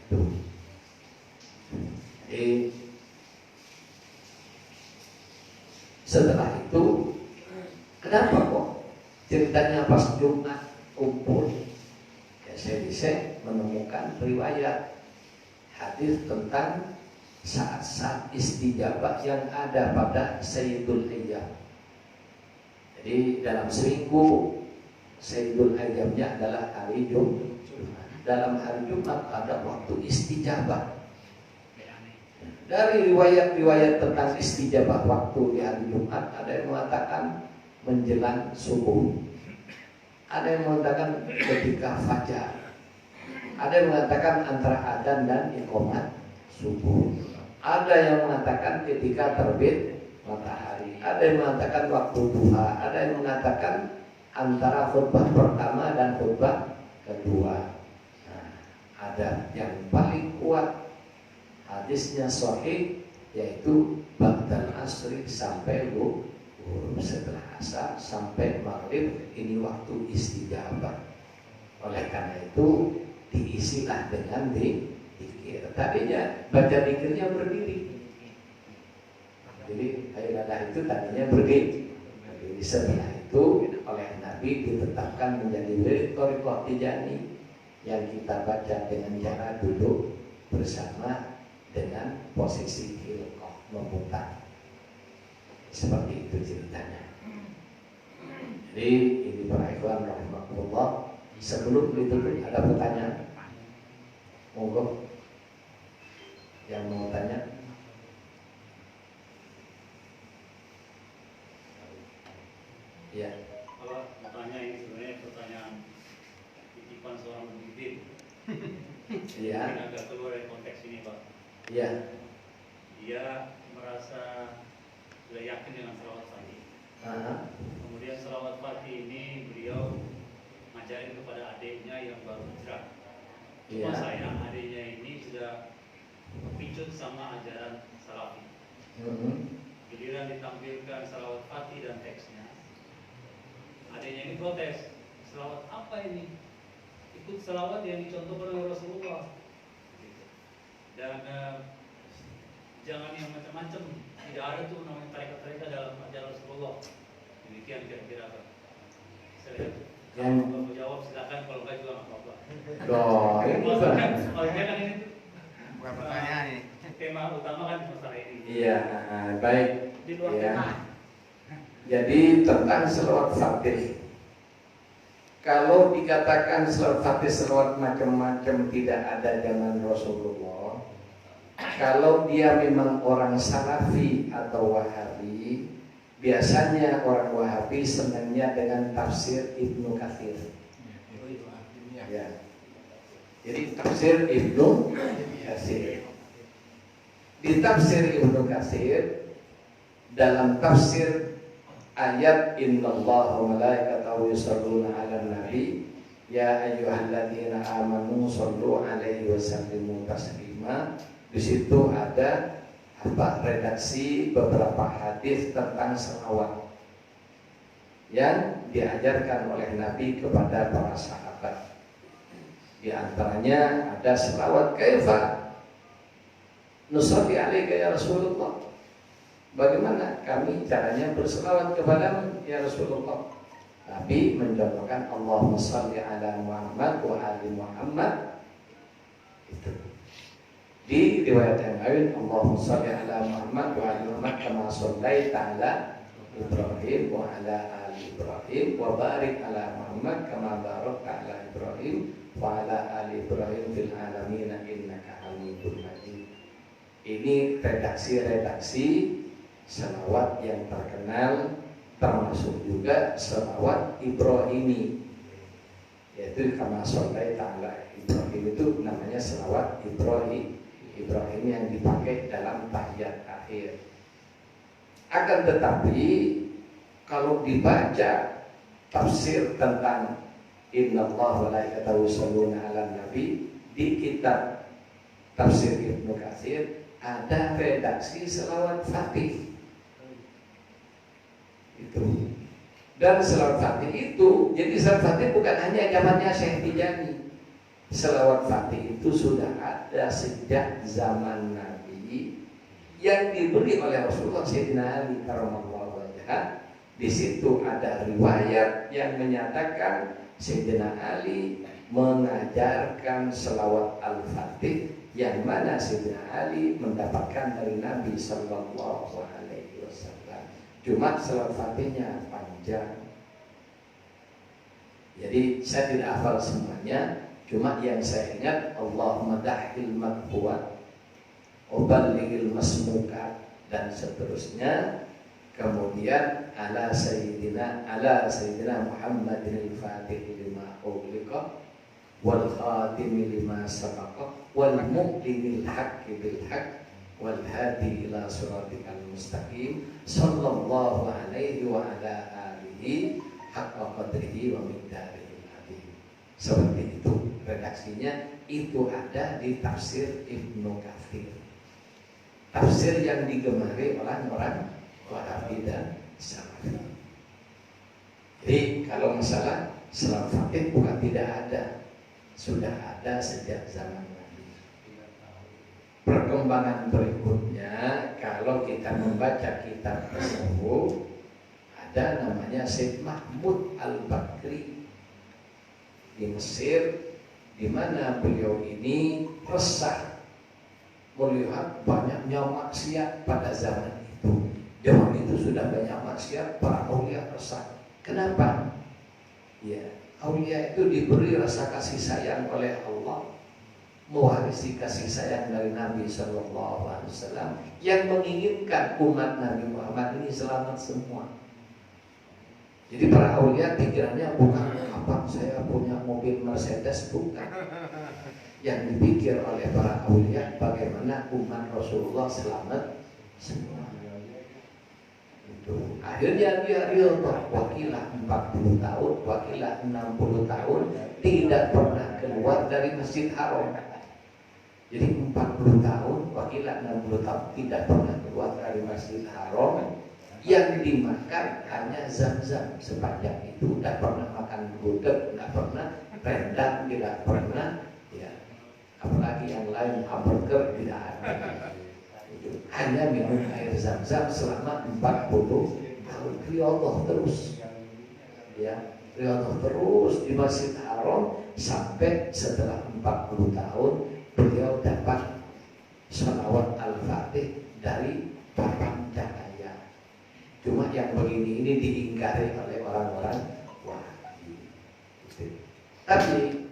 Itu. Jadi setelah itu, kenapa kok ceritanya pas Jumat kumpul? Ya, saya bisa menemukan riwayat hadis tentang saat-saat istijabah yang ada pada Sayyidul Ayyam. Jadi dalam seminggu Sayyidul Ayyamnya adalah hari Jumat. Dalam hari Jumat ada waktu istijabah. Dari riwayat-riwayat tentang istijabah waktu di hari Jumat, ada yang mengatakan menjelang subuh, ada yang mengatakan ketika fajar, ada yang mengatakan antara adzan dan iqamat subuh, ada yang mengatakan ketika terbit matahari, ada yang mengatakan waktu duha, ada yang mengatakan antara khutbah pertama dan khutbah kedua. Nah, ada yang paling kuat hadisnya sahih, yaitu ba'dal asri sampai setelah asar sampai maghrib, ini waktu istijabah. Oleh karena itu diisilah dengan zikir. Tadinya baca zikirnya berdiri. Jadi ayalah itu tadinya berdiri. Jadi setelah itu oleh Nabi ditetapkan menjadi wirid thariqah Tijaniyah yang kita baca dengan cara duduk bersama dengan posisi hilqah memutar. Seperti itu ceritanya. Jadi ini para ikhwan rahimakumullah. Sebelum ditutup ada pertanyaan? Monggo yang mau tanya. Ya. Kalau bertanya ini sebenarnya pertanyaan titipan seorang pendidik. Iya. Mungkin agak keluar dari konteks ini, Pak. Iya. Dia merasa sudah yakin dengan selawat Fatih. Kemudian selawat Fatih ini beliau ngajarin kepada adiknya yang baru hijrah. Cuma sayang adiknya ini sudah kepicut sama ajaran Salafi. Giliran ditampilkan selawat Fatih dan teksnya, adiknya ini protes. Selawat apa ini? Ikut selawat yang dicontohkan oleh Rasulullah. Dan jangan yang macam-macam. Tidak ada tuh namanya tarekat-tarekat dalam ajaran Rasulullah. Demikian kira-kira Pak. Saya kalau mau jawab silakan, kalau enggak juga nggak apa-apa. Maksudnya kan ini Bukan pertanyaan ini. tema utama kan masalah ini. Iya, baik. Di luar Ya. tema. Jadi tentang selawat Fatih. Kalau dikatakan selawat Fatih selawat macam-macam tidak ada zaman Rasulullah. Kalau dia memang orang Salafi atau Wahabi, biasanya orang Wahabi senangnya dengan tafsir Ibnu Katsir. Ya. Jadi tafsir Ibnu Katsir. Di tafsir Ibnu Katsir, dalam tafsir ayat innallaha wa malaikatahu yusholluna 'alan nabi ya ayyuhalladzina amanu shollu 'alaihi wa sallimu taslima. Di situ ada redaksi beberapa hadis tentang selawat yang diajarkan oleh Nabi kepada para sahabat. Di antaranya ada selawat kaifa nusalli alaika ya Rasulullah. Bagaimana kami caranya berselawat kepadamu ya Rasulullah? Nabi mencontohkan Allahumma shalli ala Muhammad wa ali Muhammad. Itu. Di riwayat yang lain Allahumma shalli ala Muhammad wa ali Muhammad kama shallaita ala Ibrahim wa ala ali Ibrahim wa barik ala Muhammad kama barakta ala Ibrahim wa ala ali Ibrahim fil alamin innaka Hamidum Majid. Ini redaksi-redaksi selawat yang terkenal, termasuk juga selawat Ibrahimi, yaitu kama shallaita ala Ibrahim. Itu namanya selawat Ibrahim yang dipakai dalam tahiyat akhir. Akan tetapi kalau dibaca tafsir tentang innallaha wa malaikatahu yusholluna 'alan nabi di kitab tafsir Ibnu Katsir ada redaksi selawat Fatih itu. Dan selawat Fatih itu, jadi selawat Fatih bukan hanya zamannya Syekh Tijani. Selawat Fatih itu sudah ada sejak zaman Nabi yang diberi oleh Rasulullah Sayyidina Ali karramallahu wajhah. Di situ ada riwayat yang menyatakan Sayyidina Ali mengajarkan selawat Al-Fatih yang mana Sayyidina Ali mendapatkan dari Nabi Sallallahu Alaihi Wasallam. Cuma selawat Fatihnya panjang. Jadi saya tidak hafal semuanya. Cuma yang saya ingat Allahumma dahil madhuwat Uballighil masmukat dan seterusnya. Kemudian ala sayyidina Muhammadin al-Fatih lima ughliqa wal khatim lima sabaqa wal mu'minil haqqi bil haqq wal hadi ila siratikal mustaqim sallallahu alaihi wa ala alihi haqqa qadrihi wa miqdarihi azim. Seperti itu redaksinya, itu ada di tafsir Ibnu Katsir. Tafsir yang digemari oleh orang Wahabi dan Salafi. Jadi kalau masalah selawat Fatih bukan tidak ada, sudah ada sejak zaman Nabi. Perkembangan berikutnya kalau kita membaca kitab tasawuf, ada namanya Syekh Mahmud Al-Bakri di Mesir, di mana beliau ini resah melihat banyaknya maksiat pada zaman itu. Zaman itu sudah banyak maksiat, para aulia resah. Kenapa? Ya, aulia itu diberi rasa kasih sayang oleh Allah, mewarisi kasih sayang dari Nabi Sallallahu Alaihi Wasallam yang menginginkan umat Nabi Muhammad ini selamat semua. Jadi para aulia pikirannya bukan apa saya punya mobil Mercedes, bukan. Yang dipikir oleh para aulia bagaimana umat Rasulullah selamat semua. Akhirnya dia riyadhah, wakilah 40 tahun, wakilah 60 tahun tidak pernah keluar dari Masjid Haram. Jadi 40 tahun, wakilah 60 tahun tidak pernah keluar dari Masjid Haram. Yang dimakan hanya zam-zam sepanjang itu, tidak pernah makan gudeg, tidak pernah rendang, tidak pernah, ya, apalagi yang lain hamburger tidak ada. Hanya minum air zam-zam selama 40 tahun. Riyadhah terus, ya, riyadhah terus di Masjid Haram sampai setelah 40 tahun beliau dapat shalawat Al-Fatih dari papan cahaya. Cuma yang begini ini diingkari oleh orang-orang Wahabi. Tapi